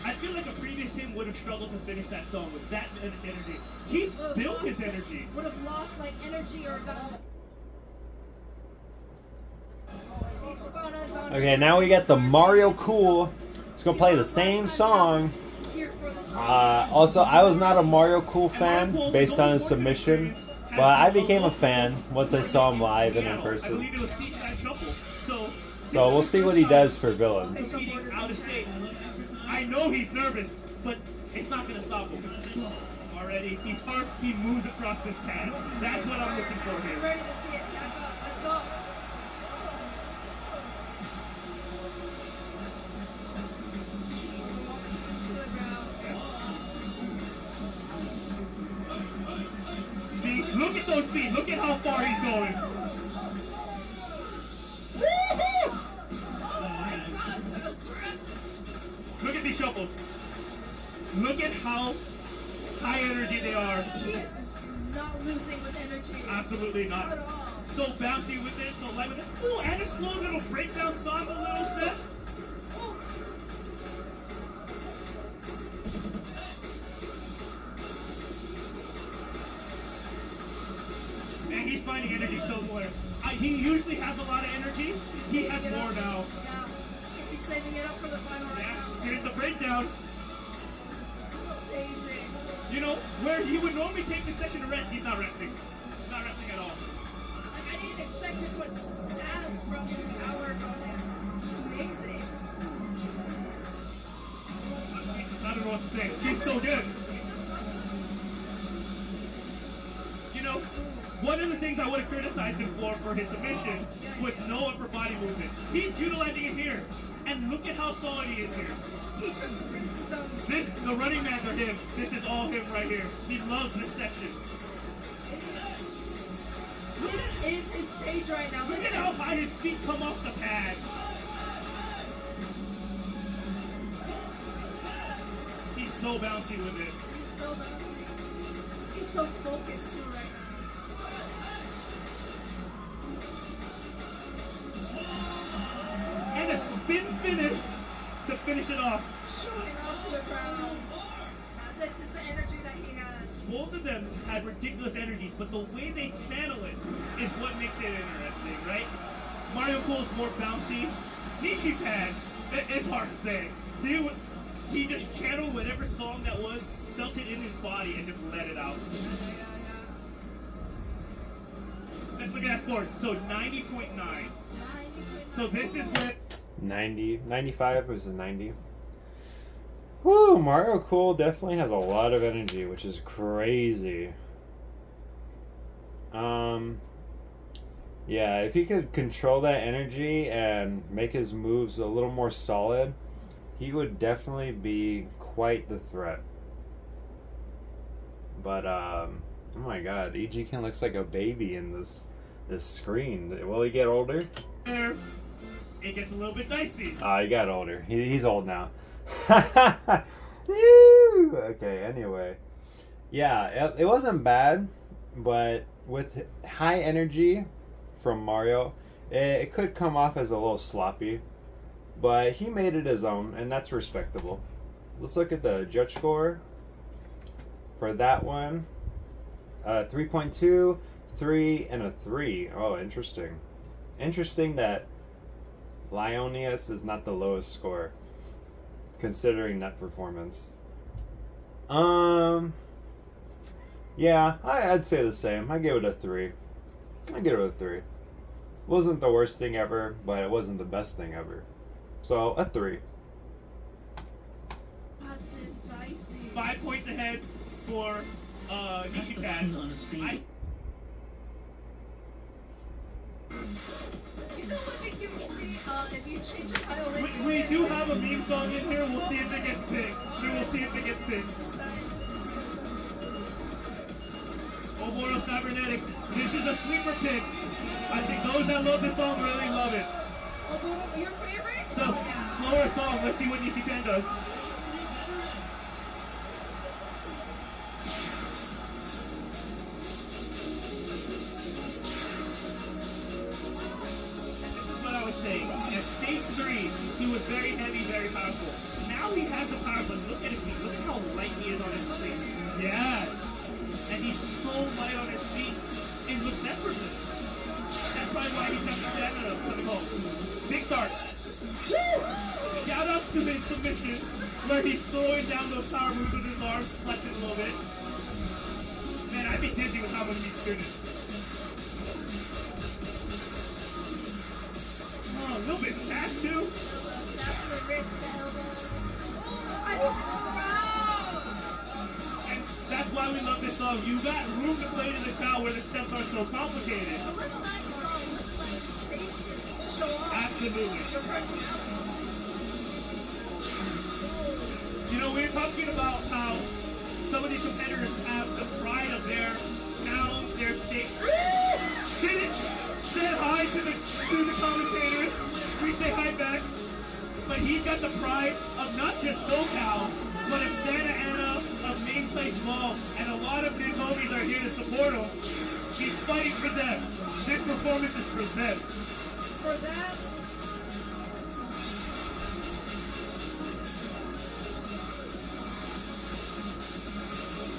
I feel like a previous him would have struggled to finish that song with that energy. He built his energy. Would have lost like energy or got. Okay, now we got the Mario Cool. It's gonna play the same song. Also, I was not a Mario Cool fan based on his submission, but I became a fan once I saw him live and in person. So we'll see what he does for villains. I know he's nervous, but it's not going to stop him. Already, he moves across this pad. That's what I'm looking for here. I'm ready to see it. Let's go. See, look at those feet. Look at how far he's going. Look at these shuffles. Look at how high energy they are. He is not losing with energy. Absolutely not. Not at all. So bouncy with it, so light with it. Ooh, and a slow little breakdown samba little step. And he's finding energy somewhere. He usually has a lot of energy. He has more now. Yeah. He's saving it up for the final right now. Here's the breakdown. Amazing. You know, where he would normally take this section to rest, he's not resting. He's not resting at all. Like, I didn't expect this much sass from his power from him. It's amazing. I don't know what to say. He's so good. You know, one of the things I would have criticized him for his submission was no upper body movement. He's utilizing it here. And look at how solid he is here. He took some. The running mans are him. This is all him right here. He loves this section. This is his stage right now. Look at how high his feet come off the pad. He's so bouncy with it. He's so bouncy. He's so focused too right now. finish to finish it off. Showing off to the crowd. This is the energy that he has. Both of them had ridiculous energies, but the way they channel it is what makes it interesting, right? Mario Cool's more bouncy. Nishipan, it's hard to say. He just channeled whatever song that was, felt it in his body, and just let it out. Let's look at that score. So 90.9. So this is what 90, 95 was a 90. Woo, Mario Cool definitely has a lot of energy, which is crazy. Yeah, if he could control that energy and make his moves a little more solid, he would definitely be quite the threat. But oh my god, eijiken looks like a baby in this screen. Will he get older? it gets a little bit dicey. He got older. He's old now. Woo! Okay, anyway. Yeah, it wasn't bad, but with high energy from Mario, it could come off as a little sloppy. But he made it his own, and that's respectable. Let's look at the judge score for that one. 3.2, 3, and a 3. Oh, interesting. Interesting that Lionius is not the lowest score, considering that performance. Yeah, I'd say the same. I give it a 3. I give it a 3. Wasn't the worst thing ever, but it wasn't the best thing ever. So, a 3. That's dicey. 5 points ahead for Press the Nishipan. button on the screen. You know what make you easy? If you change your title, We do have a meme song in here. We'll see if it gets picked. We will see if it gets picked. Oboro Cybernetics. This is a sleeper pick. I think those that love this song really love it. Oh, your favorite? So, slower song. Let's see what Nishipan does. What I was saying, at stage 3, he was very heavy, very powerful. Now he has the power, but look at his feet. Look at how light he is on his feet. Yeah. And he's so light on his feet. It looks effortless. That's probably why he's got the stamina coming home. Big start. Woo! Shout out to his submission, where he's throwing down those power moves with his arms, flexing a little bit. Man, I'd be dizzy with how much he's spinning. Oh, a little bit sass too. That's the wrist, the elbow. Oh, I love And that's why we love this song. You got room to play to the crowd where the steps are so complicated. a little nice song. Like, show off Absolutely. your personality. You know, we were talking about how some of these competitors have the pride of their town, their state. Did it? Said hi to the commentators. We say hi back. But he's got the pride of not just SoCal, but of Santa Ana, of Main Place Mall, and a lot of his homies are here to support him. He's fighting for them. This performance is for them. For that,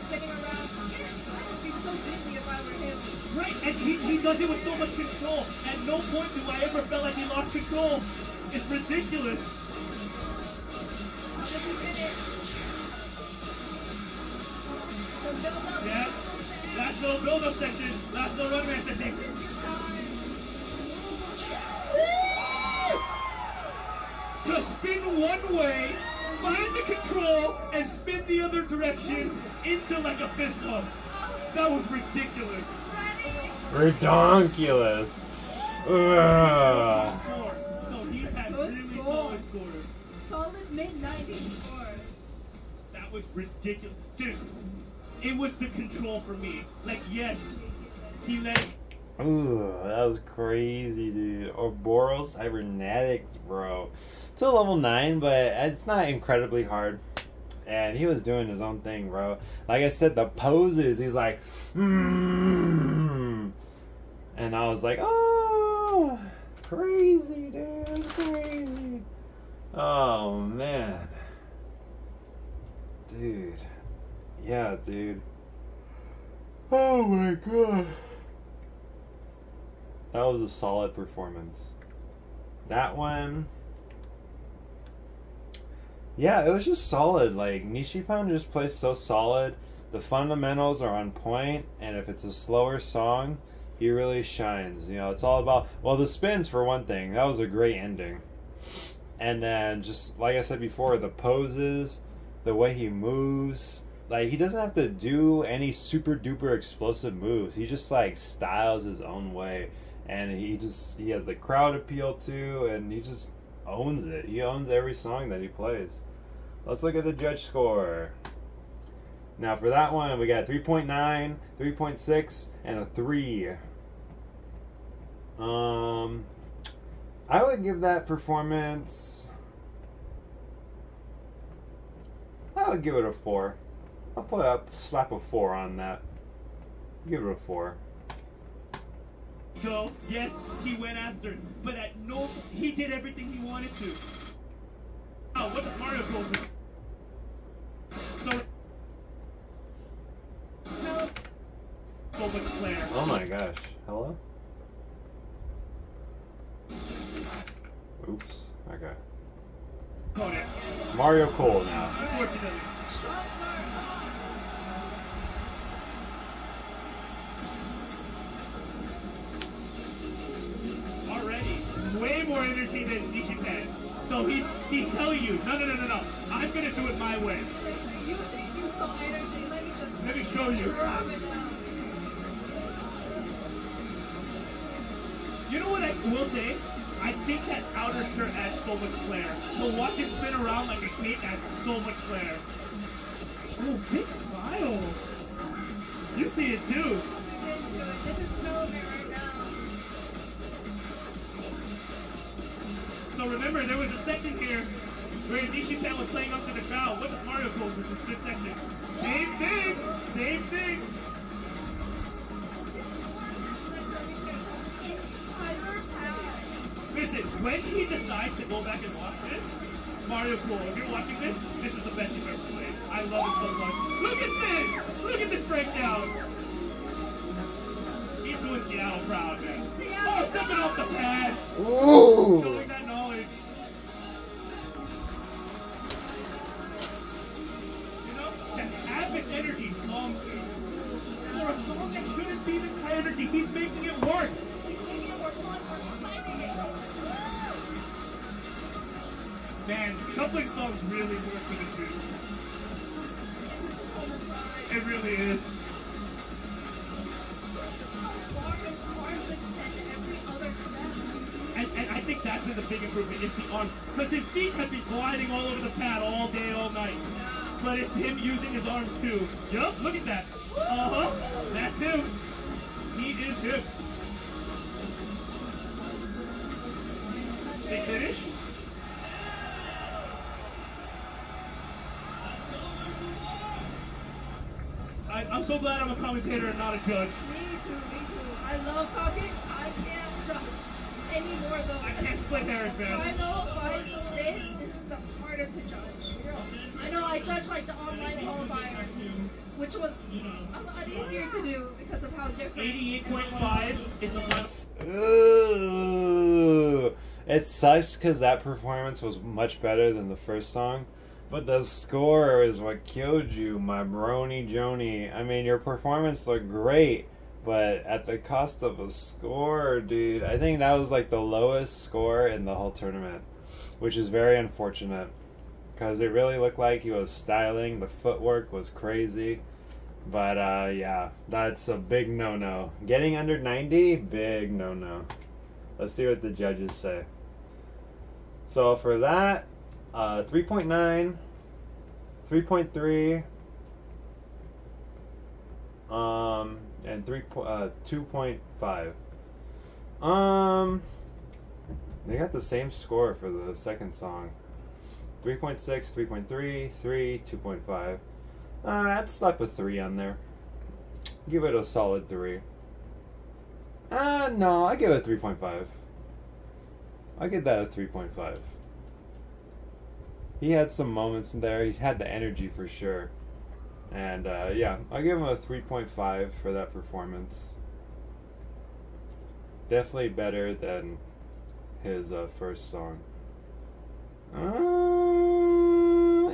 spinning around. I'd be so dizzy if I were him. Right, and he does it with so much control. At no point do I ever feel like he lost control. It's ridiculous. How does he finish? The build-up. Yeah. Last little build-up section. Last little runman section. To spin one way, find the control, and spin the other direction into like a fist pump. That was ridiculous. Redonkulous. Ugh. So he's had Good really score. solid scores. Solid mid-90s score. That was ridiculous. Dude, it was the control for me. Like, yes, he let it. Ooh, that was crazy, dude. Ouroboros Cybernetics, bro. It's a level 9, but it's not incredibly hard. And he was doing his own thing, bro. Like I said, the poses, he's like, And I was like, oh, crazy, dude, crazy. Oh man. Dude. Yeah, dude. Oh my god. That was a solid performance. That one. Yeah, it was just solid. Like, Nishipan just plays so solid. The fundamentals are on point, and if it's a slower song, he really shines. You know, it's all about, well, the spins for one thing. That was a great ending. And then, just like I said before, the poses, the way he moves. Like, he doesn't have to do any super duper explosive moves. He just, like, styles his own way. And he has the crowd appeal too, and he just owns it. He owns every song that he plays. Let's look at the judge score. Now for that one, we got 3.9, 3.6, and a 3. I would give that performance, I would give it a 4. I'll slap a 4 on that. Give it a 4. So, yes, he went after it, but at no, he did everything he wanted to. Oh, what does Mario go for? So much flair. Oh my gosh. Hello? Oops. Okay. Caught it. Mario Cole now. Unfortunately. Already, way more energy than Nishipan. So he's telling you, no. I'm gonna do it my way. You think you saw energy? Let me show you. You know what I will say? I think that outer shirt adds so much flair. To watch it spin around like a cape adds so much flair. Oh, big smile. You see it too. This is so good right now. So remember, there was a section here where Nishipan was playing up to the crowd. What does Mario go for this section? Same thing! Same thing! Listen, when he decides to go back and watch this, Mario Cool, if you're watching this, this is the best you've ever played. I love it so much. Look at this! Look at this breakdown! He's doing Seattle proud, man. Oh, stepping off the pad! Ooh! Showing that knowledge. You know, to have his energy song for a song that shouldn't be this high energy, he's making it work. Man, coupling songs really work for the two. It really is. And I think that's been the big improvement, is the arms. Because his feet have been gliding all over the pad all day, all night. But it's him using his arms too. Yup, look at that. Uh-huh, that's him. He is him. They finish? I'm so glad I'm a commentator and not a judge. Me too. I love talking. I can't judge anymore though. I can't split hairs, man. I know final states is the hardest to judge. I know I judged like the online qualifiers, which was a lot easier to do because of how different. 88.5 is the final. Ooh. It sucks because that performance was much better than the first song. But the score is what killed you, my brony Joni. I mean, your performance looked great, but at the cost of a score, dude. I think that was like the lowest score in the whole tournament, which is very unfortunate. Because it really looked like he was styling. The footwork was crazy. But, yeah, that's a big no-no. Getting under 90, big no-no. Let's see what the judges say. So for that, 3.9, 3.3, and 2.5. They got the same score for the second song. 3.6, 3.3, 3, 2.5. I'd slap a 3 on there. Give it a solid 3. No, I give it a 3.5. I give that a 3.5. he had some moments in there. He had the energy for sure. And yeah, I'll give him a 3.5 for that performance. Definitely better than his first song.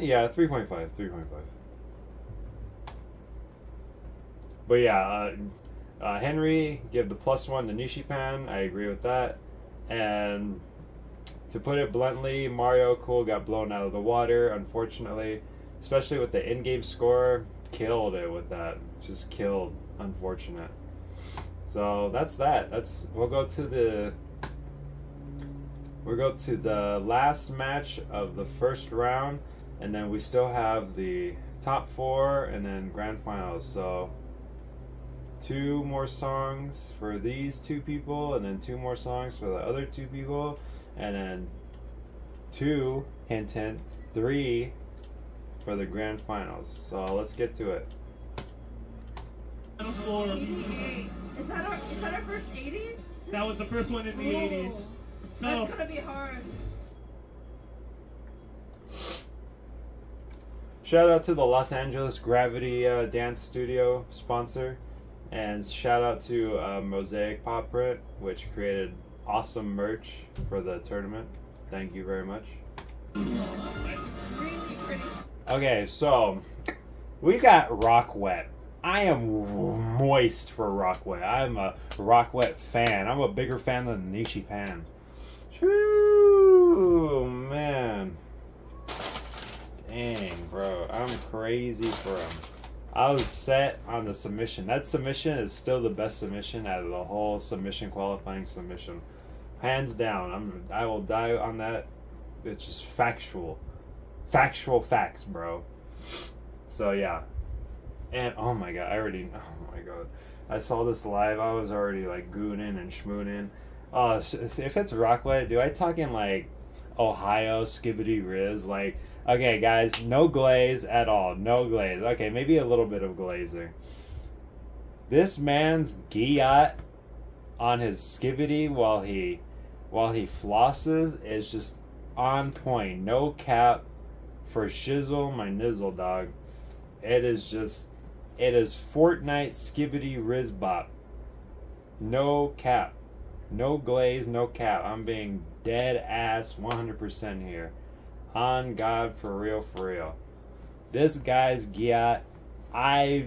Yeah, 3.5, 3.5. But yeah, Henry, give the +1 to Nishipan. I agree with that. And to put it bluntly, Mario Cool got blown out of the water, unfortunately. Especially with the in-game score, killed it with that. Just killed. Unfortunate. So that's that. We'll go to the last match of the first round, and then we still have the top 4 and then grand finals. So 2 more songs for these 2 people, and then 2 more songs for the other 2 people, and then 2, hint hint, 3 for the grand finals. So let's get to it. Is that our first 80s? That was the first one in the 80s. So That's gonna be hard. Shout out to the Los Angeles Gravity Dance Studio sponsor, and shout out to Mosaic Pop Print, which created awesome merch for the tournament. Thank you very much. Really pretty. Okay, so we got Rocwet. I am moist for Rocwet. I'm a Rocwet fan. I'm a bigger fan than Nishipan. Whew, man. Dang, bro. I'm crazy for him. I was set on the submission. That submission is still the best submission out of the whole submission qualifying submission. Hands down. I will die on that. It's just factual. Factual facts, bro. So, yeah. And, oh my god, oh my god. I saw this live. I was already, like, gooning and schmooning. Oh, if it's Rockwet, dude, I talking, like, Ohio Skibbity Riz, like, okay, guys, no glaze at all. No glaze. Okay, maybe a little bit of glazing. This man's giat on his Skibbity while he flosses is just on point. No cap for shizzle my nizzle, dog. It is Fortnite Skibbity Riz Bop. No cap. No glaze, no cap. I'm being dead ass 100% here. On God, for real, for real. This guy's giat, I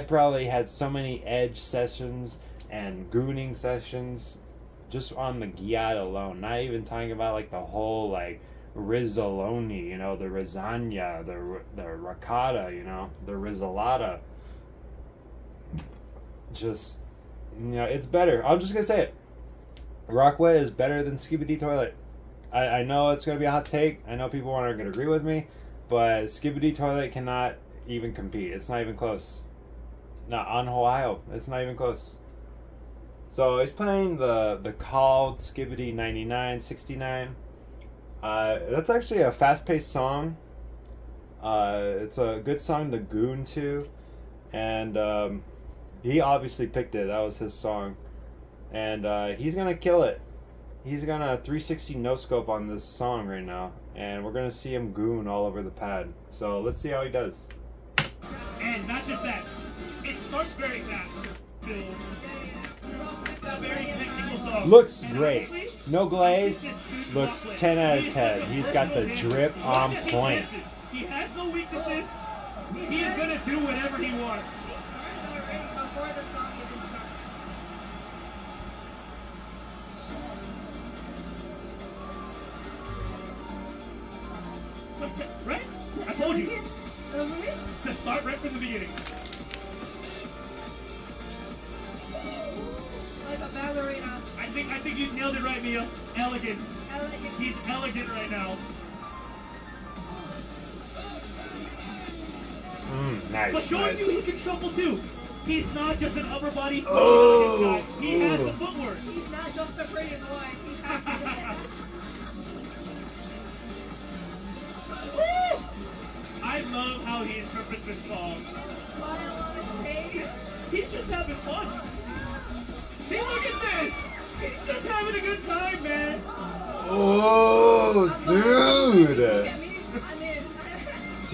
probably had so many edge sessions and gooning sessions just on the giat alone. Not even talking about like the whole like rizzoloni, you know, the lasagna, the ricotta, you know, the rizzolata. Just, you know, it's better. I'm just gonna say it. Rockwet is better than Skibbity Toilet. I know it's going to be a hot take. I know people aren't going to agree with me. But Skibbity Toilet cannot even compete. It's not even close. Not on Ohio. It's not even close. So he's playing the called Skibbity 9969. That's actually a fast-paced song. It's a good song to goon to. And he obviously picked it. That was his song. And he's going to kill it. He's going to 360 no-scope on this song right now. And we're going to see him goon all over the pad. So let's see how he does. And not just that, it starts very fast. Very technical song. Looks great. No glaze. Looks 10 out of 10. He's got the drip on point. He has no weaknesses. He is going to do whatever he wants. Before the song even starts. Right? I told you. To start right from the beginning. Like a ballerina. I think you nailed it right, Mia. Elegance. Elegant. He's elegant right now. Nice. But showing Nice. you he can shuffle too. He's not just an upper body Oh. guy. He has the footwork. He's not just a pretty boy. He has to do it. I love how he interprets this song. Smile on his face. He's just having fun. See, look at this. He's just having a good time, man. Oh, dude.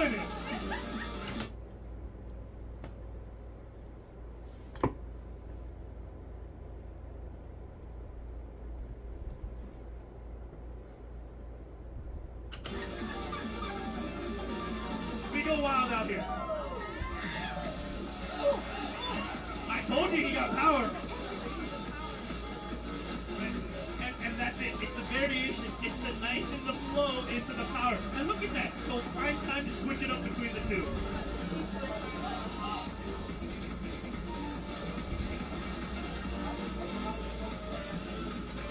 killing it. We go wild out here. I told you he got power. And that's it. It's the variation. It's the nice and the flow into the power. And look at that. So it's prime time to switch it up between the two.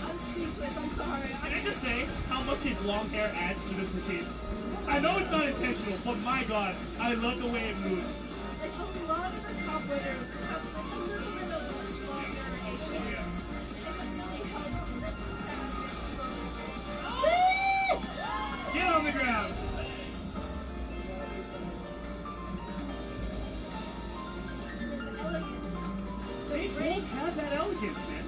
I'm speechless, I'm sorry. Can I just say how much his long hair adds to this routine? I know it's not intentional, but my god, I love the way it moves. Like, a lot of the top winners have like a little bit of long variation. Oh, yeah. And it really helps with the Get on the ground. They both have that elegance, man.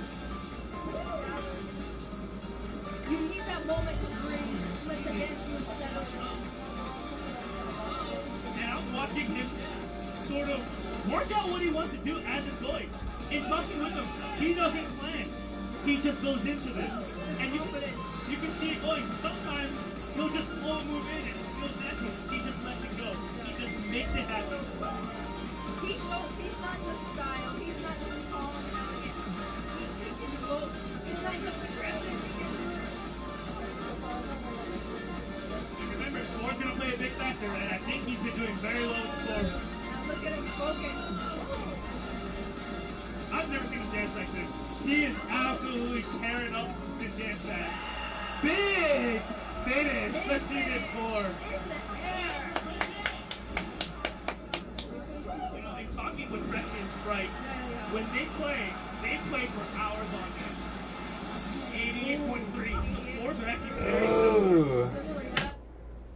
You need that moment to breathe, let the dance move settle. And I'm watching him sort of work out what he wants to do as it's going. In talking with him, he doesn't plan. He just goes into this. And you can see it going. Sometimes he'll just flow move in and it feels natural. He just lets it go. He just makes it happen. He shows he's not just style, he's not just tall and elegant. He can both. He's not just aggressive, he can Remember, score's going to play a big factor, and I think he's been doing very low in score. now look at him focus. I've never seen him dance like this. He is absolutely tearing up this dance pad. Big finish. Let's see this score. In the air. You know, in talking with freshii and sprite, when they play for hours on end. 88.3. The scores are actually very similar. Ooh. Similar, yeah.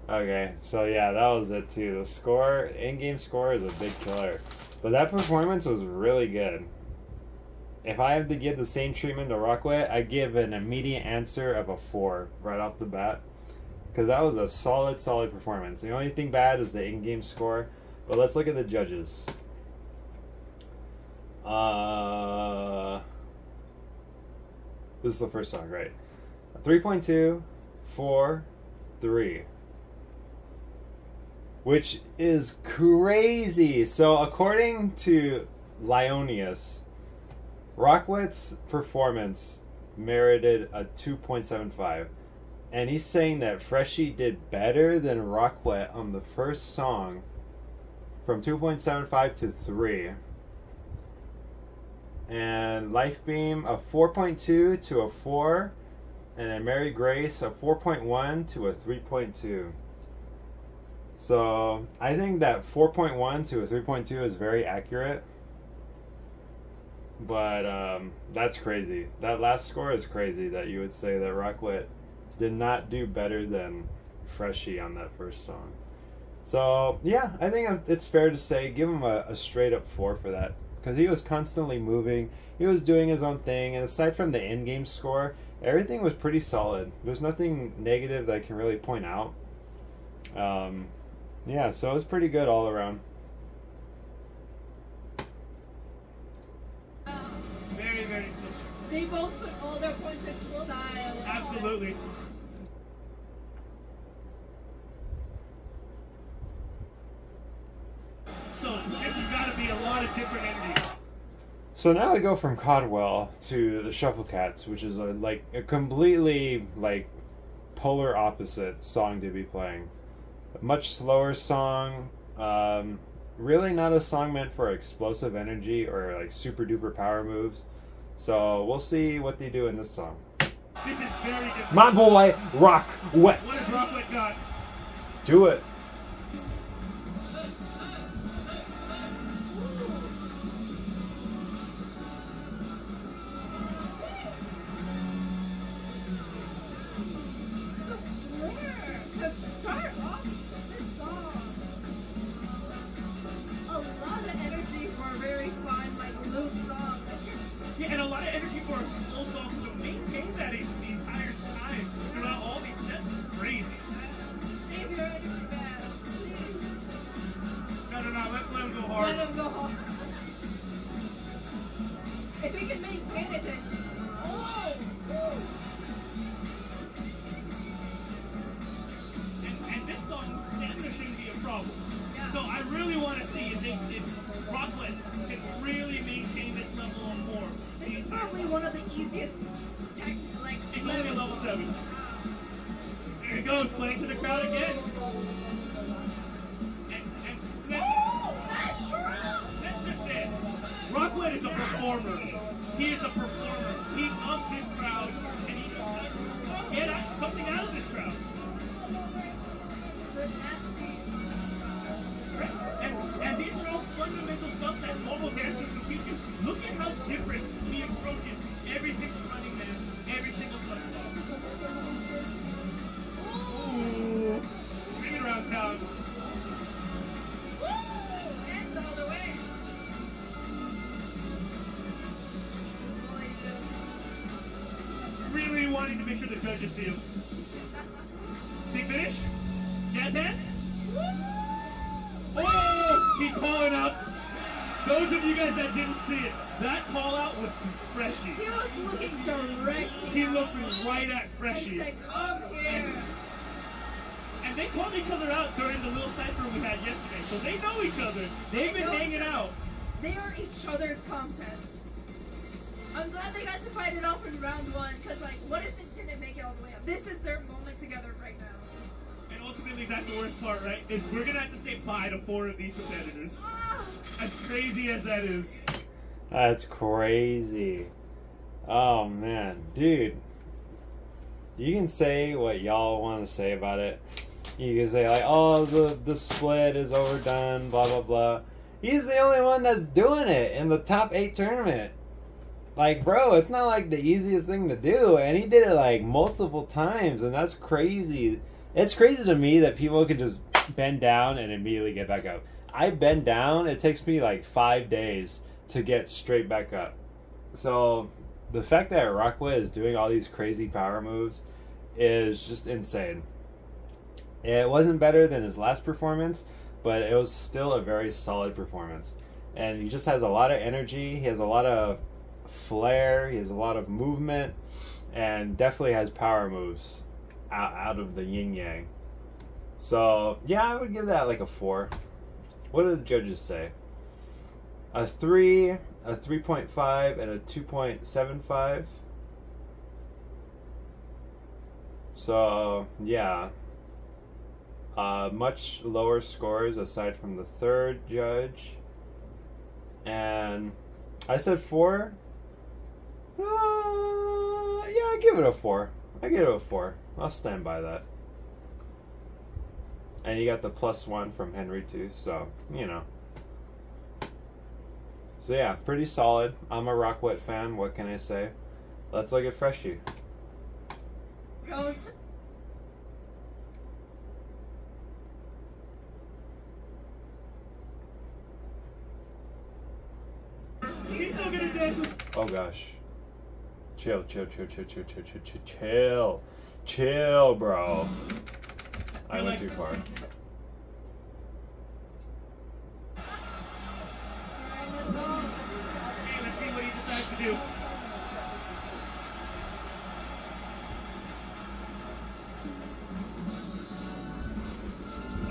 Okay, so yeah, that was it too. The score, in-game score, is a big killer, but that performance was really good. If I have to give the same treatment to Rocwet, I give an immediate answer of a 4 right off the bat, because that was a solid performance. The only thing bad is the in-game score, but let's look at the judges. This is the first song, right? 3.2, 4, 3. Which is crazy. So according to Lionius, Rockwet's performance merited a 2.75. And he's saying that Freshii did better than Rocwet on the first song from 2.75 to 3. And Lifebeam a 4.2 to a 4. And then Mary Grace a 4.1 to a 3.2. So I think that 4.1 to a 3.2 is very accurate. But that's crazy. That last score is crazy that you would say that Rocwet did not do better than Freshii on that first song. So yeah, I think it's fair to say give him a straight up 4 for that, because he was constantly moving, he was doing his own thing, and aside from the in-game score, everything was pretty solid. There's nothing negative that I can really point out. Yeah, so it was pretty good all around. Very, very close. They both put all their points into style. Absolutely. So, there's got to be a lot of different endings. So now we go from Codwell to the Shuffle Cats, which is a completely polar opposite song to be playing. A much slower song, really not a song meant for explosive energy or super duper power moves. So we'll see what they do in this song. This is very different. My boy, Rocwet. What has Rocwet got? Do it. To start off this song, a lot of energy for a very fun, loose song. Yeah, and a lot of energy for a slow song to maintain that the entire time throughout all these steps is crazy. Save your energy back. So I really want to see if Rocwet can really maintain this level of form. This is probably one of the easiest tech, like, It's only a level 7. There it goes, playing to the crowd again. That's just it. Rockwet is a performer. He is a performer. He loves this crowd, and he knows how to get something out of this crowd. The nasty. And these are all fundamental stuff that normal dancers can teach you. Look at how different he approaches every single running man, every single sunball. Ooh, bring it around town. And all the way. Really wanting to make sure the judges see him. Big finish? Jazz hands? Oh! He calling out. Those of you guys that didn't see it, that call out was to Freshie. He was looking directly. He looked right at And Freshie. said, "Come here." And they called each other out during the little cipher we had yesterday, so they know each other. They've been hanging out. They are each other's contests. I'm glad they got to fight it off in round 1, because, like, what if it didn't make it all the way up? This is their moment together right now. And ultimately, that's the worst part, right? Is we're gonna have to say bye to 4 of these competitors. As crazy as that is. That's crazy. Oh man, dude. You can say what y'all want to say about it. You can say like, oh, the split is overdone, blah blah blah. He's the only one that's doing it in the top 8 tournament. Like, bro, it's not like the easiest thing to do, and he did it like multiple times, and that's crazy. It's crazy to me that people can just bend down and immediately get back up. I bend down, it takes me like 5 days to get straight back up. So the fact that Rocwet is doing all these crazy power moves is just insane. It wasn't better than his last performance, but it was still a very solid performance. And he just has a lot of energy, he has a lot of flair, he has a lot of movement, and definitely has power moves out of the yin yang. So yeah, I would give that like a 4. What do the judges say? A 3, a 3.5, and a 2.75. So yeah, much lower scores aside from the third judge. And I said 4. Yeah, I give it a 4. I give it a 4. I'll stand by that. And you got the +1 from Henry too, so, you know. So yeah, pretty solid. I'm a Rocwet fan, what can I say? Let's look at Freshie. Don't. He's still gonna dance with... Oh gosh. Chill, bro. I went too far. Okay, let's see what he decides to do.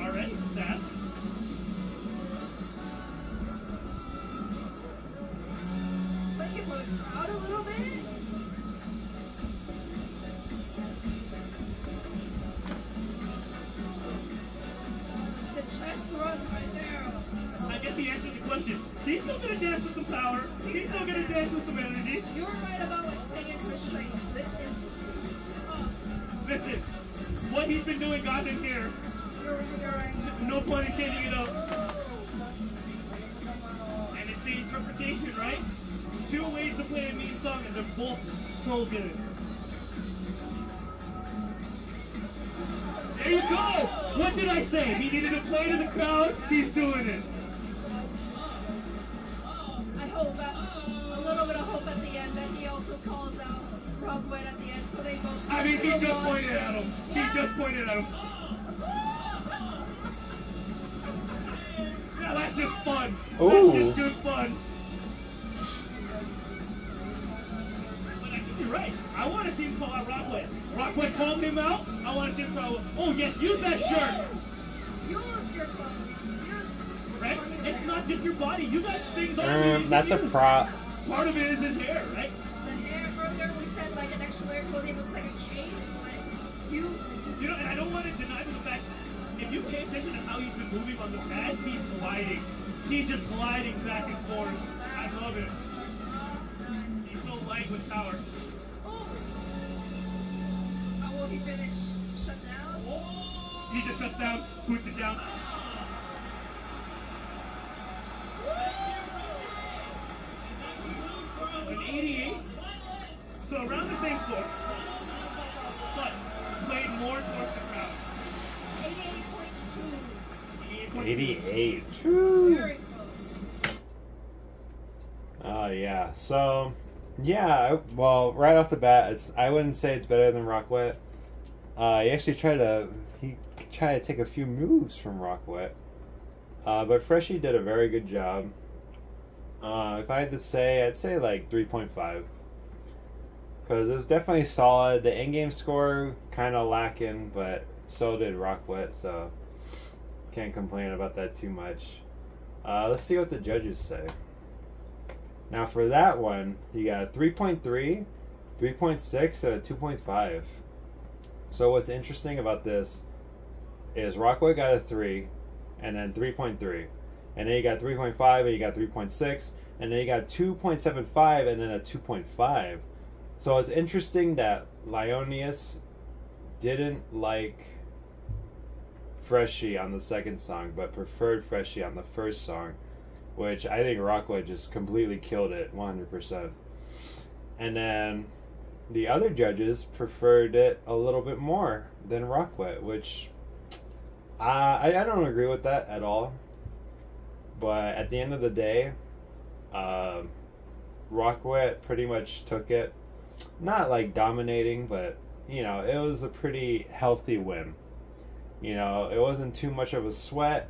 Already some sass. Like it was out a little bit. The chest thrust right there. I guess he answered the question. He's still gonna dance with some power. He's still gonna dance with some energy. You were right about like playing into restraint. Listen, what he's been doing got him here. You're right. No point in changing it up. And it's the interpretation, right? 2 ways to play a meme song, and they're both so good. There you go! What did I say? He needed to play to the crowd. He's doing it. I hope that a little bit of hope at the end that he also calls out Rocwet at the end, so they both. I mean, he just pointed at him. He just pointed at him. Yeah, that's just fun. Ooh. That's just good fun. But I think you're right. I want to see him call out Rocwet. Rocwet called him out. I want to see him call out. Oh, yes, use that shirt. Use your clothes. Right? It's not just your body. You got things on you. That's a prop. Part of it is his hair, right? The hair earlier we said like an extra layer of clothing looks like a cape, but use it. You know, and I don't want to deny the fact, if you pay attention to how he's been moving on the pad, he's gliding. He's just gliding back and forth. I love it. He's so light with power. Oh! How will he finish? Shut down? He just shuts down, boots it down. An 88. So around the same score. But played more towards the crowd. 88.2. 88. Very close. Oh yeah. So yeah. Well, right off the bat, I wouldn't say it's better than Rocwet. He actually tried to take a few moves from Rocwet, but Freshie did a very good job. If I had to say, I'd say like 3.5. Because it was definitely solid. The in-game score kind of lacking, but so did Rocwet, so can't complain about that too much. Let's see what the judges say. Now for that one, you got a 3.3, 3.6, and a 2.5. So what's interesting about this is Rockwet got a 3, and then 3.3. And then you got 3.5, and you got 3.6, and then you got 2.75, and then a 2.5. So it's interesting that Lyonius didn't like Freshii on the second song, but preferred Freshii on the first song, which I think Rockwet just completely killed it, 100%. And then the other judges preferred it a little bit more than Rockwet, which I don't agree with that at all. But at the end of the day, Rockwet pretty much took it. Not like dominating, but you know, it was a pretty healthy win. You know, it wasn't too much of a sweat.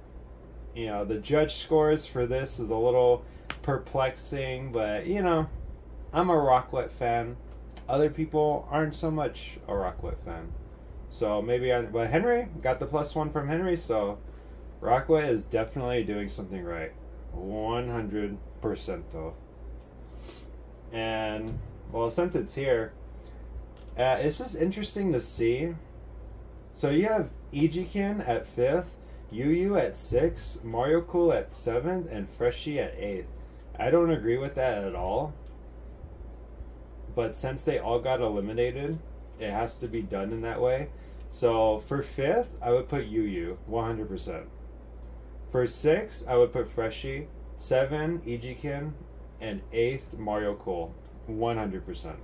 You know, the judge scores for this is a little perplexing, but you know, I'm a Rockwet fan. Other people aren't so much a Rockwet fan. So maybe but Henry got the +1 from Henry, so Rockwet is definitely doing something right. 100% though. And well, since it's here, it's just interesting to see. So you have eijiken at 5th, yuyu at 6th, Mario Cool at 7th, and Freshii at 8th. I don't agree with that at all. But since they all got eliminated, it has to be done in that way. So for 5th, I would put yuyu, 100%. For 6th, I would put Freshii, 7, eijiken, and 8th, Mario Cool, 100%.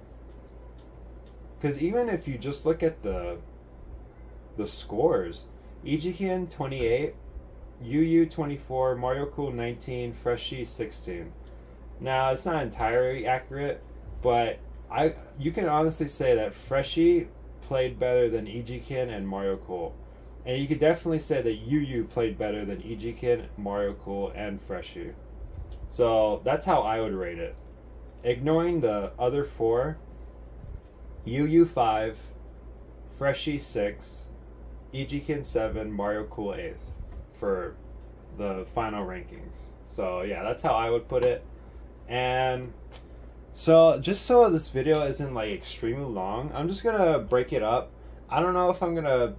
Because even if you just look at the scores, eijiken 28, yuyu 24, Mario Cool 19, Freshii 16. Now it's not entirely accurate, but you can honestly say that Freshii played better than eijiken and Mario Cool. And you could definitely say that yuyu played better than eijiken, Mario Cool, and Freshii. So that's how I would rate it. Ignoring the other 4, yuyu 5, Freshii 6, eijiken 7, Mario Cool 8th for the final rankings. So yeah, that's how I would put it. And so just so this video isn't like extremely long, I'm just gonna break it up. I don't know if I'm gonna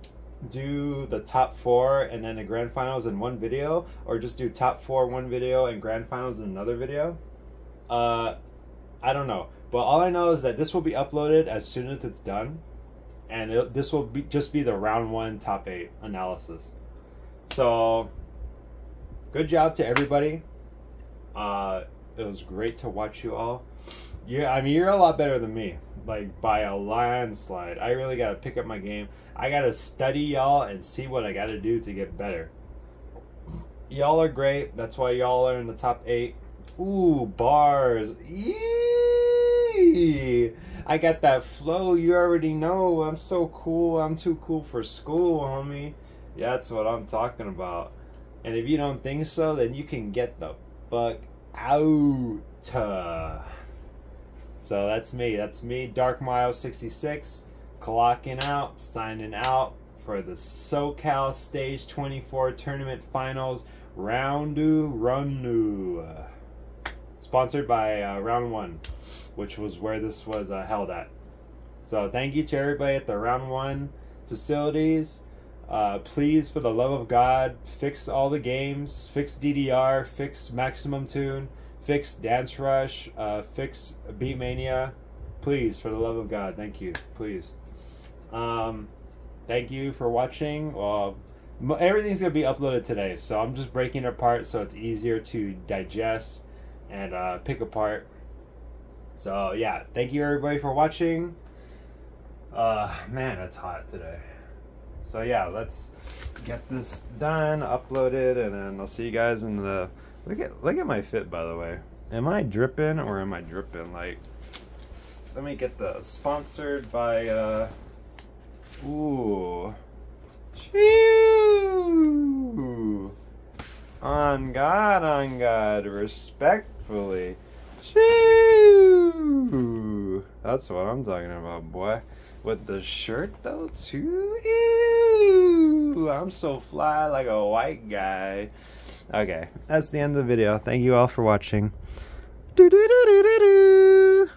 do the top 4 and then the grand finals in one video, or just do top 4 one video and grand finals in another video. I don't know, but all I know is that this will be uploaded as soon as it's done, and this will just be the round 1 top 8 analysis. So good job to everybody. It was great to watch you all. Yeah, I mean, you're a lot better than me, like by a landslide. I really gotta pick up my game. I gotta study y'all and see what I gotta do to get better. Y'all are great. That's why y'all are in the top 8. Ooh, bars. Yee! I got that flow. You already know. I'm so cool. I'm too cool for school, homie. Yeah, that's what I'm talking about. And if you don't think so, then you can get the fuck out. So that's me. That's me, Dark Mile 66, clocking out, signing out from for the SoCal Stage 24 Tournament Finals Round-2 sponsored by Round 1, which was where this was held at. So thank you to everybody at the Round 1 facilities. Please, for the love of God, fix all the games, fix DDR, fix Maximum Tune, fix Dance Rush, fix Beat Mania. Please, for the love of God, thank you. Please. Thank you for watching. Well, everything's going to be uploaded today, so I'm just breaking it apart so it's easier to digest and pick apart. So, yeah, thank you everybody for watching. Man, it's hot today. So, yeah, let's get this done, uploaded, and then I'll see you guys in the... Look at my fit, by the way. Am I dripping or am I dripping? Like, let me get the sponsored by, ooh. Shoo! On God, respectfully. Shoo! That's what I'm talking about, boy. With the shirt, though, too? Ew! I'm so fly like a white guy. Okay, that's the end of the video. Thank you all for watching. Do do do do do do.